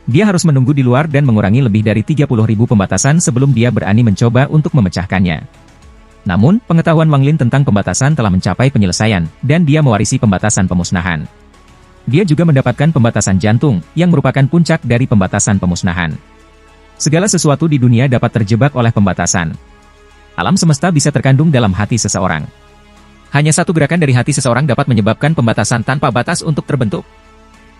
Dia harus menunggu di luar dan mengurangi lebih dari 30.000 pembatasan sebelum dia berani mencoba untuk memecahkannya. Namun, pengetahuan Wang Lin tentang pembatasan telah mencapai penyelesaian, dan dia mewarisi pembatasan pemusnahan. Dia juga mendapatkan pembatasan jantung, yang merupakan puncak dari pembatasan pemusnahan. Segala sesuatu di dunia dapat terjebak oleh pembatasan. Alam semesta bisa terkandung dalam hati seseorang. Hanya satu gerakan dari hati seseorang dapat menyebabkan pembatasan tanpa batas untuk terbentuk.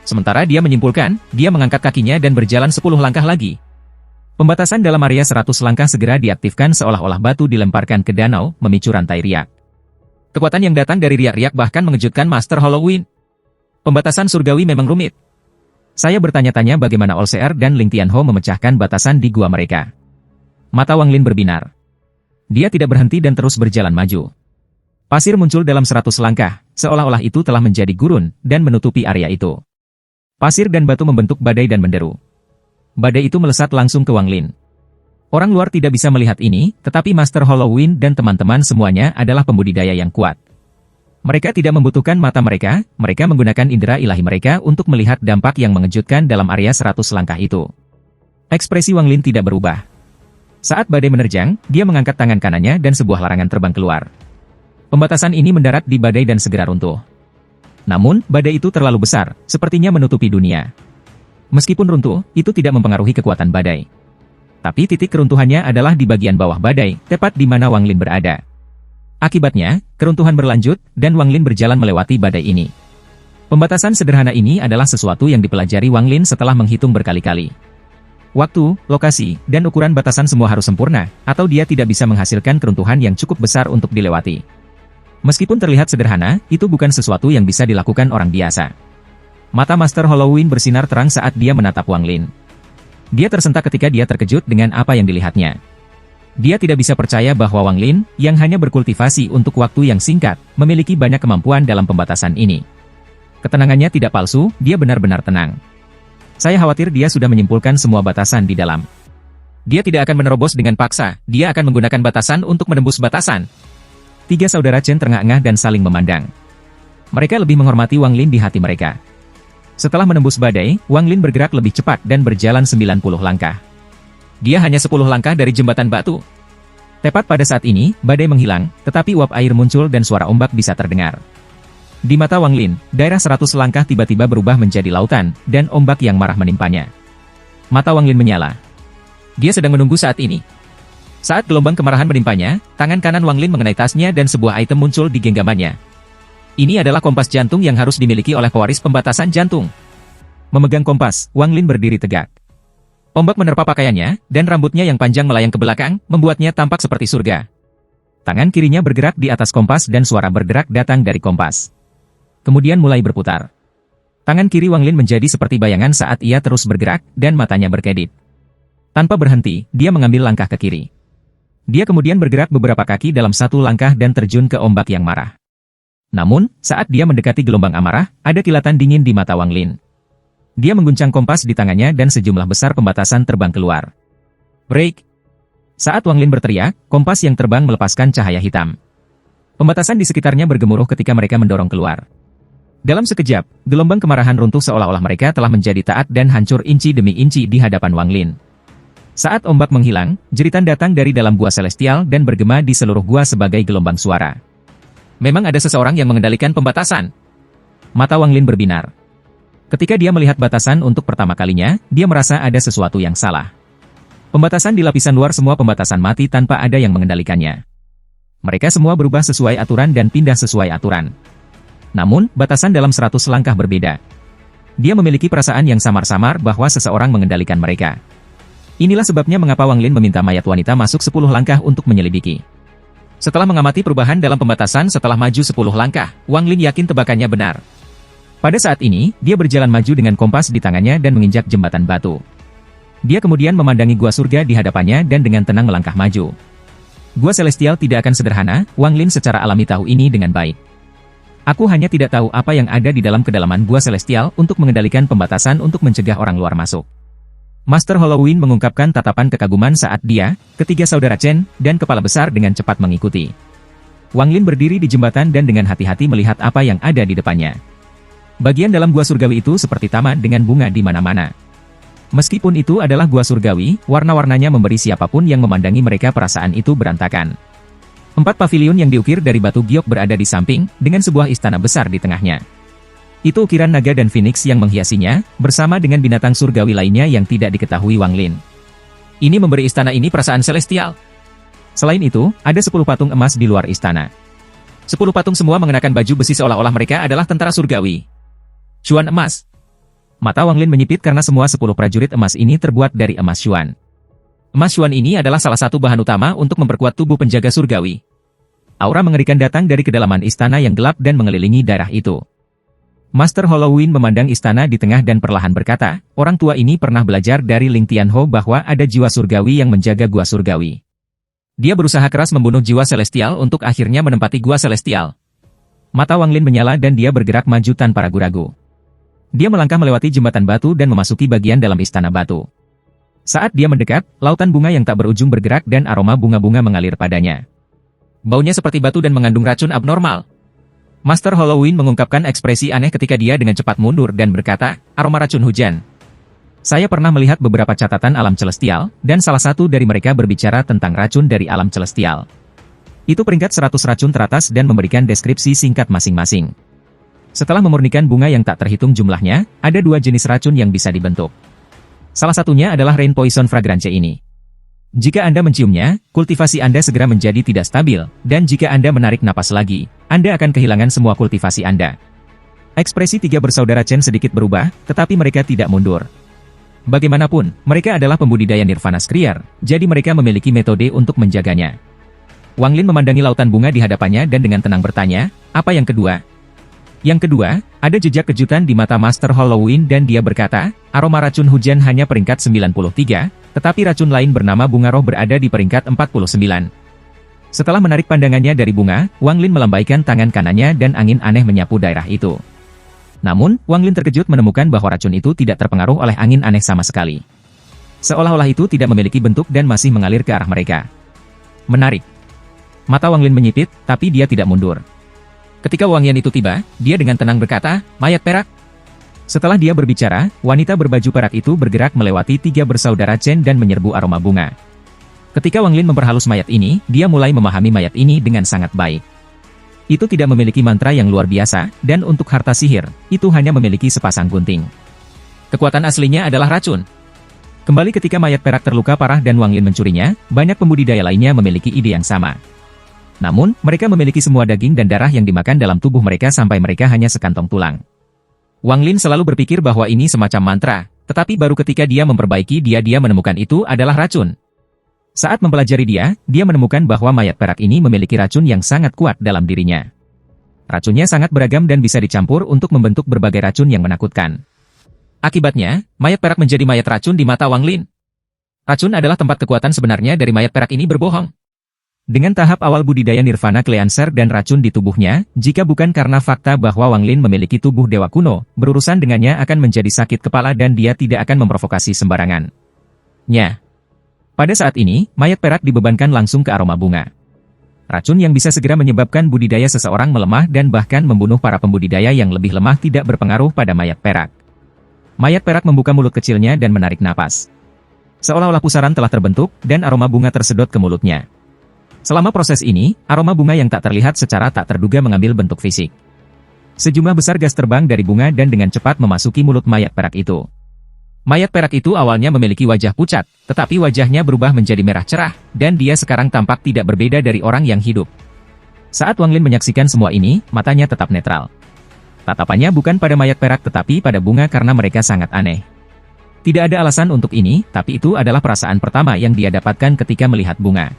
Sementara dia menyimpulkan, dia mengangkat kakinya dan berjalan 10 langkah lagi. Pembatasan dalam area 100 langkah segera diaktifkan seolah-olah batu dilemparkan ke danau, memicu rantai riak. Kekuatan yang datang dari riak-riak bahkan mengejutkan Master Halloween. Pembatasan surgawi memang rumit. Saya bertanya-tanya bagaimana Olseer dan Ling Tianho memecahkan batasan di gua mereka. Mata Wang Lin berbinar. Dia tidak berhenti dan terus berjalan maju. Pasir muncul dalam 100 langkah, seolah-olah itu telah menjadi gurun, dan menutupi area itu. Pasir dan batu membentuk badai dan menderu. Badai itu melesat langsung ke Wang Lin. Orang luar tidak bisa melihat ini, tetapi Master Halloween dan teman-teman semuanya adalah pembudidaya yang kuat. Mereka tidak membutuhkan mata mereka menggunakan indera ilahi mereka untuk melihat dampak yang mengejutkan dalam area 100 langkah itu. Ekspresi Wang Lin tidak berubah. Saat badai menerjang, dia mengangkat tangan kanannya dan sebuah larangan terbang keluar. Pembatasan ini mendarat di badai dan segera runtuh. Namun, badai itu terlalu besar, sepertinya menutupi dunia. Meskipun runtuh, itu tidak mempengaruhi kekuatan badai. Tapi titik keruntuhannya adalah di bagian bawah badai, tepat di mana Wang Lin berada. Akibatnya, keruntuhan berlanjut, dan Wang Lin berjalan melewati badai ini. Pembatasan sederhana ini adalah sesuatu yang dipelajari Wang Lin setelah menghitung berkali-kali. Waktu, lokasi, dan ukuran batasan semua harus sempurna, atau dia tidak bisa menghasilkan keruntuhan yang cukup besar untuk dilewati. Meskipun terlihat sederhana, itu bukan sesuatu yang bisa dilakukan orang biasa. Mata Master Halloween bersinar terang saat dia menatap Wang Lin. Dia tersentak ketika dia terkejut dengan apa yang dilihatnya. Dia tidak bisa percaya bahwa Wang Lin, yang hanya berkultivasi untuk waktu yang singkat, memiliki banyak kemampuan dalam pembatasan ini. Ketenangannya tidak palsu, dia benar-benar tenang. Saya khawatir dia sudah menyimpulkan semua batasan di dalam. Dia tidak akan menerobos dengan paksa, dia akan menggunakan batasan untuk menembus batasan. Tiga saudara Chen terengah-engah dan saling memandang. Mereka lebih menghormati Wang Lin di hati mereka. Setelah menembus badai, Wang Lin bergerak lebih cepat dan berjalan 90 langkah. Dia hanya 10 langkah dari jembatan batu. Tepat pada saat ini, badai menghilang, tetapi uap air muncul dan suara ombak bisa terdengar. Di mata Wang Lin, daerah 100 langkah tiba-tiba berubah menjadi lautan, dan ombak yang marah menimpanya. Mata Wang Lin menyala. Dia sedang menunggu saat ini. Saat gelombang kemarahan menimpanya, tangan kanan Wang Lin mengenai tasnya dan sebuah item muncul di genggamannya. Ini adalah kompas jantung yang harus dimiliki oleh pewaris pembatasan jantung. Memegang kompas, Wang Lin berdiri tegak. Ombak menerpa pakaiannya, dan rambutnya yang panjang melayang ke belakang, membuatnya tampak seperti surga. Tangan kirinya bergerak di atas kompas dan suara bergerak datang dari kompas. Kemudian mulai berputar. Tangan kiri Wang Lin menjadi seperti bayangan saat ia terus bergerak, dan matanya berkedip. Tanpa berhenti, dia mengambil langkah ke kiri. Dia kemudian bergerak beberapa kaki dalam satu langkah dan terjun ke ombak yang marah. Namun, saat dia mendekati gelombang amarah, ada kilatan dingin di mata Wang Lin. Dia mengguncang kompas di tangannya dan sejumlah besar pembatasan terbang keluar. Break! Saat Wang Lin berteriak, kompas yang terbang melepaskan cahaya hitam. Pembatasan di sekitarnya bergemuruh ketika mereka mendorong keluar. Dalam sekejap, gelombang kemarahan runtuh seolah-olah mereka telah menjadi taat dan hancur inci demi inci di hadapan Wang Lin. Saat ombak menghilang, jeritan datang dari dalam gua celestial dan bergema di seluruh gua sebagai gelombang suara. Memang ada seseorang yang mengendalikan pembatasan. Mata Wang Lin berbinar. Ketika dia melihat batasan untuk pertama kalinya, dia merasa ada sesuatu yang salah. Pembatasan di lapisan luar, semua pembatasan mati tanpa ada yang mengendalikannya. Mereka semua berubah sesuai aturan dan pindah sesuai aturan. Namun, batasan dalam 100 langkah berbeda. Dia memiliki perasaan yang samar-samar bahwa seseorang mengendalikan mereka. Inilah sebabnya mengapa Wang Lin meminta mayat wanita masuk 10 langkah untuk menyelidiki. Setelah mengamati perubahan dalam pembatasan setelah maju 10 langkah, Wang Lin yakin tebakannya benar. Pada saat ini, dia berjalan maju dengan kompas di tangannya dan menginjak jembatan batu. Dia kemudian memandangi gua surga di hadapannya dan dengan tenang melangkah maju. Gua Celestial tidak akan sederhana, Wang Lin secara alami tahu ini dengan baik. Aku hanya tidak tahu apa yang ada di dalam kedalaman gua Celestial untuk mengendalikan pembatasan untuk mencegah orang luar masuk. Master Halloween mengungkapkan tatapan kekaguman saat dia, ketiga saudara Chen, dan kepala besar dengan cepat mengikuti. Wang Lin berdiri di jembatan dan dengan hati-hati melihat apa yang ada di depannya. Bagian dalam gua surgawi itu seperti taman dengan bunga di mana-mana. Meskipun itu adalah gua surgawi, warna-warnanya memberi siapapun yang memandangi mereka perasaan itu berantakan. 4 pavilion yang diukir dari batu giok berada di samping, dengan sebuah istana besar di tengahnya. Itu ukiran naga dan phoenix yang menghiasinya, bersama dengan binatang surgawi lainnya yang tidak diketahui Wang Lin. Ini memberi istana ini perasaan celestial. Selain itu, ada 10 patung emas di luar istana. 10 patung semua mengenakan baju besi seolah-olah mereka adalah tentara surgawi. Cuan emas. Mata Wang Lin menyipit karena semua 10 prajurit emas ini terbuat dari emas cuan. Emas cuan ini adalah salah satu bahan utama untuk memperkuat tubuh penjaga surgawi. Aura mengerikan datang dari kedalaman istana yang gelap dan mengelilingi daerah itu. Master Halloween memandang istana di tengah dan perlahan berkata, orang tua ini pernah belajar dari Ling Tianho bahwa ada jiwa surgawi yang menjaga gua surgawi. Dia berusaha keras membunuh jiwa celestial untuk akhirnya menempati gua celestial. Mata Wang Lin menyala dan dia bergerak maju tanpa ragu-ragu. Dia melangkah melewati jembatan batu dan memasuki bagian dalam istana batu. Saat dia mendekat, lautan bunga yang tak berujung bergerak dan aroma bunga-bunga mengalir padanya. Baunya seperti batu dan mengandung racun abnormal. Master Halloween mengungkapkan ekspresi aneh ketika dia dengan cepat mundur dan berkata, aroma racun hujan. Saya pernah melihat beberapa catatan alam celestial, dan salah satu dari mereka berbicara tentang racun dari alam celestial. Itu peringkat 100 racun teratas dan memberikan deskripsi singkat masing-masing. Setelah memurnikan bunga yang tak terhitung jumlahnya, ada 2 jenis racun yang bisa dibentuk. Salah satunya adalah Rain Poison Fragrance ini. Jika Anda menciumnya, kultivasi Anda segera menjadi tidak stabil, dan jika Anda menarik napas lagi, Anda akan kehilangan semua kultivasi Anda. Ekspresi 3 bersaudara Chen sedikit berubah, tetapi mereka tidak mundur. Bagaimanapun, mereka adalah pembudidaya Nirvana Skriar, jadi mereka memiliki metode untuk menjaganya. Wang Lin memandangi lautan bunga di hadapannya dan dengan tenang bertanya, apa yang kedua? Yang kedua, ada jejak kejutan di mata Master Halloween dan dia berkata, aroma racun hujan hanya peringkat 93, tetapi racun lain bernama bunga roh berada di peringkat 49. Setelah menarik pandangannya dari bunga, Wang Lin melambaikan tangan kanannya dan angin aneh menyapu daerah itu. Namun, Wang Lin terkejut menemukan bahwa racun itu tidak terpengaruh oleh angin aneh sama sekali. Seolah-olah itu tidak memiliki bentuk dan masih mengalir ke arah mereka. Menarik. Mata Wang Lin menyipit, tapi dia tidak mundur. Ketika wangian itu tiba, dia dengan tenang berkata, mayat perak. Setelah dia berbicara, wanita berbaju perak itu bergerak melewati 3 bersaudara Chen dan menyerbu aroma bunga. Ketika Wang Lin memperhalus mayat ini, dia mulai memahami mayat ini dengan sangat baik. Itu tidak memiliki mantra yang luar biasa, dan untuk harta sihir, itu hanya memiliki sepasang gunting. Kekuatan aslinya adalah racun. Kembali ketika mayat perak terluka parah dan Wang Lin mencurinya, banyak pembudidaya lainnya memiliki ide yang sama. Namun, mereka memiliki semua daging dan darah yang dimakan dalam tubuh mereka sampai mereka hanya sekantong tulang. Wang Lin selalu berpikir bahwa ini semacam mantra, tetapi baru ketika dia memperbaiki dia menemukan itu adalah racun. Saat mempelajari dia menemukan bahwa mayat perak ini memiliki racun yang sangat kuat dalam dirinya. Racunnya sangat beragam dan bisa dicampur untuk membentuk berbagai racun yang menakutkan. Akibatnya, mayat perak menjadi mayat racun di mata Wang Lin. Racun adalah tempat kekuatan sebenarnya dari mayat perak ini berbohong. Dengan tahap awal budidaya Nirvana Cleanser dan racun di tubuhnya, jika bukan karena fakta bahwa Wang Lin memiliki tubuh dewa kuno, berurusan dengannya akan menjadi sakit kepala dan dia tidak akan memprovokasi sembarangan. Pada saat ini, mayat perak dibebankan langsung ke aroma bunga. Racun yang bisa segera menyebabkan budidaya seseorang melemah dan bahkan membunuh para pembudidaya yang lebih lemah tidak berpengaruh pada mayat perak. Mayat perak membuka mulut kecilnya dan menarik napas. Seolah-olah pusaran telah terbentuk dan aroma bunga tersedot ke mulutnya. Selama proses ini, aroma bunga yang tak terlihat secara tak terduga mengambil bentuk fisik. Sejumlah besar gas terbang dari bunga dan dengan cepat memasuki mulut mayat perak itu. Mayat perak itu awalnya memiliki wajah pucat, tetapi wajahnya berubah menjadi merah cerah, dan dia sekarang tampak tidak berbeda dari orang yang hidup. Saat Wang Lin menyaksikan semua ini, matanya tetap netral. Tatapannya bukan pada mayat perak tetapi pada bunga karena mereka sangat aneh. Tidak ada alasan untuk ini, tapi itu adalah perasaan pertama yang dia dapatkan ketika melihat bunga.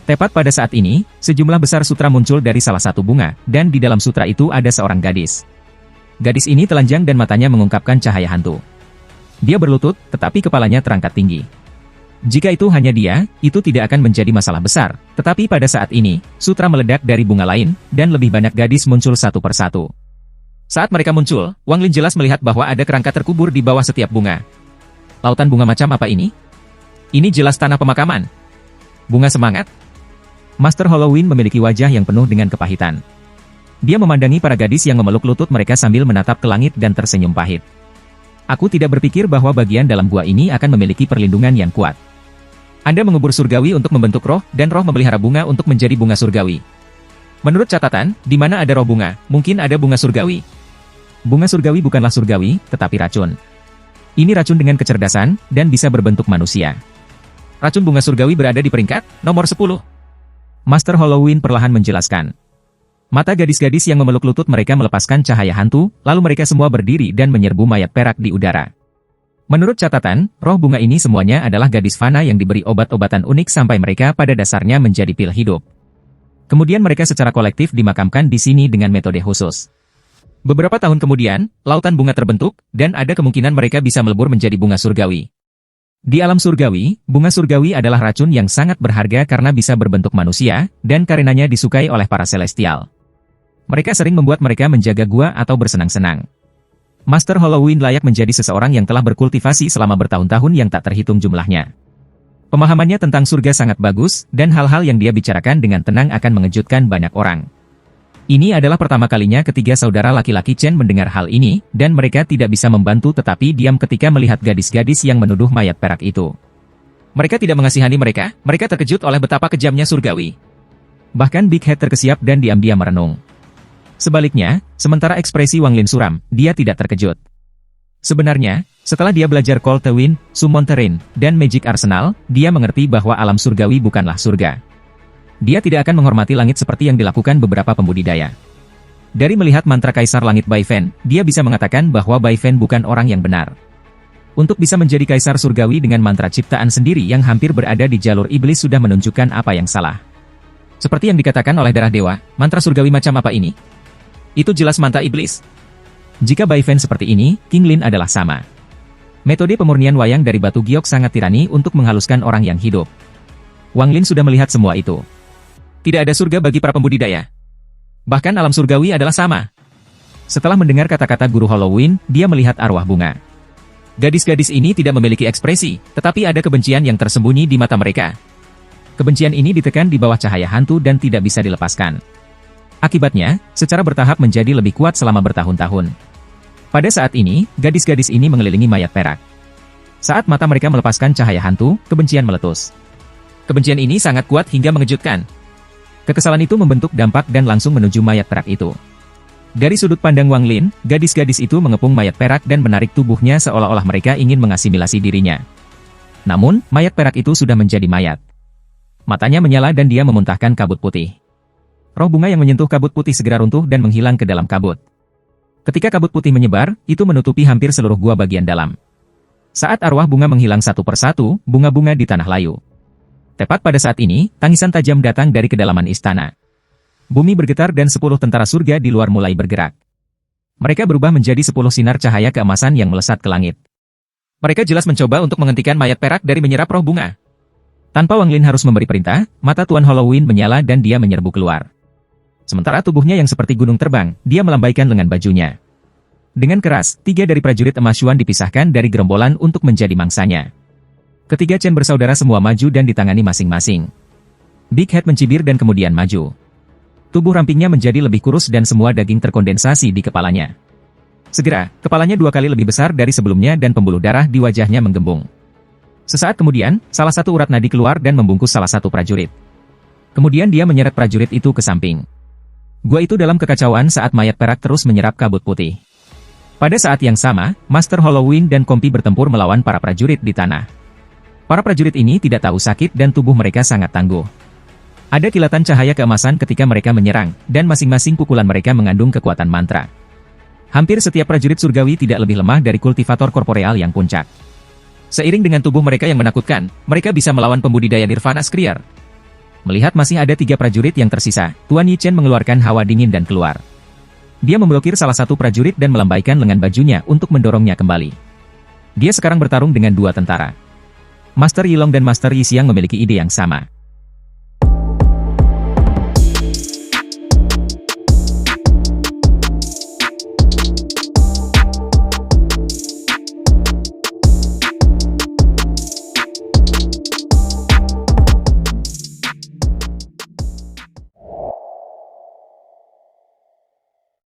Tepat pada saat ini, sejumlah besar sutra muncul dari salah satu bunga, dan di dalam sutra itu ada seorang gadis. Gadis ini telanjang dan matanya mengungkapkan cahaya hantu. Dia berlutut, tetapi kepalanya terangkat tinggi. Jika itu hanya dia, itu tidak akan menjadi masalah besar, tetapi pada saat ini, sutra meledak dari bunga lain, dan lebih banyak gadis muncul satu persatu. Saat mereka muncul, Wang Lin jelas melihat bahwa ada kerangka terkubur di bawah setiap bunga. Lautan bunga macam apa ini? Ini jelas tanah pemakaman. Bunga semangat? Master Halloween memiliki wajah yang penuh dengan kepahitan. Dia memandangi para gadis yang memeluk lutut mereka sambil menatap ke langit dan tersenyum pahit. Aku tidak berpikir bahwa bagian dalam gua ini akan memiliki perlindungan yang kuat. Anda mengubur surgawi untuk membentuk roh, dan roh memelihara bunga untuk menjadi bunga surgawi. Menurut catatan, di mana ada roh bunga, mungkin ada bunga surgawi. Bunga surgawi bukanlah surgawi, tetapi racun. Ini racun dengan kecerdasan, dan bisa berbentuk manusia. Racun bunga surgawi berada di peringkat nomor 10. Master Halloween perlahan menjelaskan. Mata gadis-gadis yang memeluk lutut mereka melepaskan cahaya hantu, lalu mereka semua berdiri dan menyerbu mayat perak di udara. Menurut catatan, roh bunga ini semuanya adalah gadis fana yang diberi obat-obatan unik sampai mereka pada dasarnya menjadi pil hidup. Kemudian mereka secara kolektif dimakamkan di sini dengan metode khusus. Beberapa tahun kemudian, lautan bunga terbentuk, dan ada kemungkinan mereka bisa melebur menjadi bunga surgawi. Di alam surgawi, bunga surgawi adalah racun yang sangat berharga karena bisa berbentuk manusia, dan karenanya disukai oleh para celestial. Mereka sering membuat mereka menjaga gua atau bersenang-senang. Master Halloween layak menjadi seseorang yang telah berkultivasi selama bertahun-tahun yang tak terhitung jumlahnya. Pemahamannya tentang surga sangat bagus, dan hal-hal yang dia bicarakan dengan tenang akan mengejutkan banyak orang. Ini adalah pertama kalinya ketiga saudara laki-laki Chen mendengar hal ini, dan mereka tidak bisa membantu tetapi diam ketika melihat gadis-gadis yang menuduh mayat perak itu. Mereka tidak mengasihani mereka terkejut oleh betapa kejamnya surgawi. Bahkan Big Head terkesiap dan diam-diam merenung. Sebaliknya, sementara ekspresi Wang Lin suram, dia tidak terkejut. Sebenarnya, setelah dia belajar Call the Wind, Summon Terrain, dan Magic Arsenal, dia mengerti bahwa alam surgawi bukanlah surga. Dia tidak akan menghormati langit seperti yang dilakukan beberapa pembudidaya. Dari melihat mantra Kaisar Langit Bai Fen, dia bisa mengatakan bahwa Bai Fen bukan orang yang benar. Untuk bisa menjadi Kaisar Surgawi dengan mantra ciptaan sendiri yang hampir berada di jalur iblis sudah menunjukkan apa yang salah. Seperti yang dikatakan oleh darah dewa, mantra surgawi macam apa ini? Itu jelas mantra iblis. Jika Bai Fen seperti ini, King Lin adalah sama. Metode pemurnian wayang dari batu giok sangat tirani untuk menghaluskan orang yang hidup. Wang Lin sudah melihat semua itu. Tidak ada surga bagi para pembudidaya. Bahkan alam surgawi adalah sama. Setelah mendengar kata-kata guru Halloween, dia melihat arwah bunga. Gadis-gadis ini tidak memiliki ekspresi, tetapi ada kebencian yang tersembunyi di mata mereka. Kebencian ini ditekan di bawah cahaya hantu dan tidak bisa dilepaskan. Akibatnya, secara bertahap menjadi lebih kuat selama bertahun-tahun. Pada saat ini, gadis-gadis ini mengelilingi mayat perak. Saat mata mereka melepaskan cahaya hantu, kebencian meletus. Kebencian ini sangat kuat hingga mengejutkan. Kekesalan itu membentuk dampak dan langsung menuju mayat perak itu. Dari sudut pandang Wang Lin, gadis-gadis itu mengepung mayat perak dan menarik tubuhnya seolah-olah mereka ingin mengasimilasi dirinya. Namun, mayat perak itu sudah menjadi mayat. Matanya menyala dan dia memuntahkan kabut putih. Roh bunga yang menyentuh kabut putih segera runtuh dan menghilang ke dalam kabut. Ketika kabut putih menyebar, itu menutupi hampir seluruh gua bagian dalam. Saat arwah bunga menghilang satu persatu, bunga-bunga di tanah layu. Tepat pada saat ini, tangisan tajam datang dari kedalaman istana. Bumi bergetar dan 10 tentara surga di luar mulai bergerak. Mereka berubah menjadi 10 sinar cahaya keemasan yang melesat ke langit. Mereka jelas mencoba untuk menghentikan mayat perak dari menyerap roh bunga. Tanpa Wang Lin harus memberi perintah, mata Tuan Halloween menyala dan dia menyerbu keluar. Sementara tubuhnya yang seperti gunung terbang, dia melambaikan lengan bajunya. Dengan keras, 3 dari prajurit emas Xuan dipisahkan dari gerombolan untuk menjadi mangsanya. Ketiga Chen bersaudara semua maju dan ditangani masing-masing. Big Head mencibir dan kemudian maju. Tubuh rampingnya menjadi lebih kurus dan semua daging terkondensasi di kepalanya. Segera, kepalanya 2 kali lebih besar dari sebelumnya dan pembuluh darah di wajahnya menggembung. Sesaat kemudian, salah satu urat nadi keluar dan membungkus salah satu prajurit. Kemudian dia menyeret prajurit itu ke samping. Gua itu dalam kekacauan saat mayat perak terus menyerap kabut putih. Pada saat yang sama, Master Halloween dan Kompi bertempur melawan para prajurit di tanah. Para prajurit ini tidak tahu sakit dan tubuh mereka sangat tangguh. Ada kilatan cahaya keemasan ketika mereka menyerang, dan masing-masing pukulan mereka mengandung kekuatan mantra. Hampir setiap prajurit surgawi tidak lebih lemah dari kultivator korporeal yang puncak. Seiring dengan tubuh mereka yang menakutkan, mereka bisa melawan pembudidaya Nirvana Skriar. Melihat masih ada 3 prajurit yang tersisa, Tuan Yi Chen mengeluarkan hawa dingin dan keluar. Dia memblokir salah satu prajurit dan melambaikan lengan bajunya untuk mendorongnya kembali. Dia sekarang bertarung dengan 2 tentara. Master Yilong dan Master Yi Xiang memiliki ide yang sama.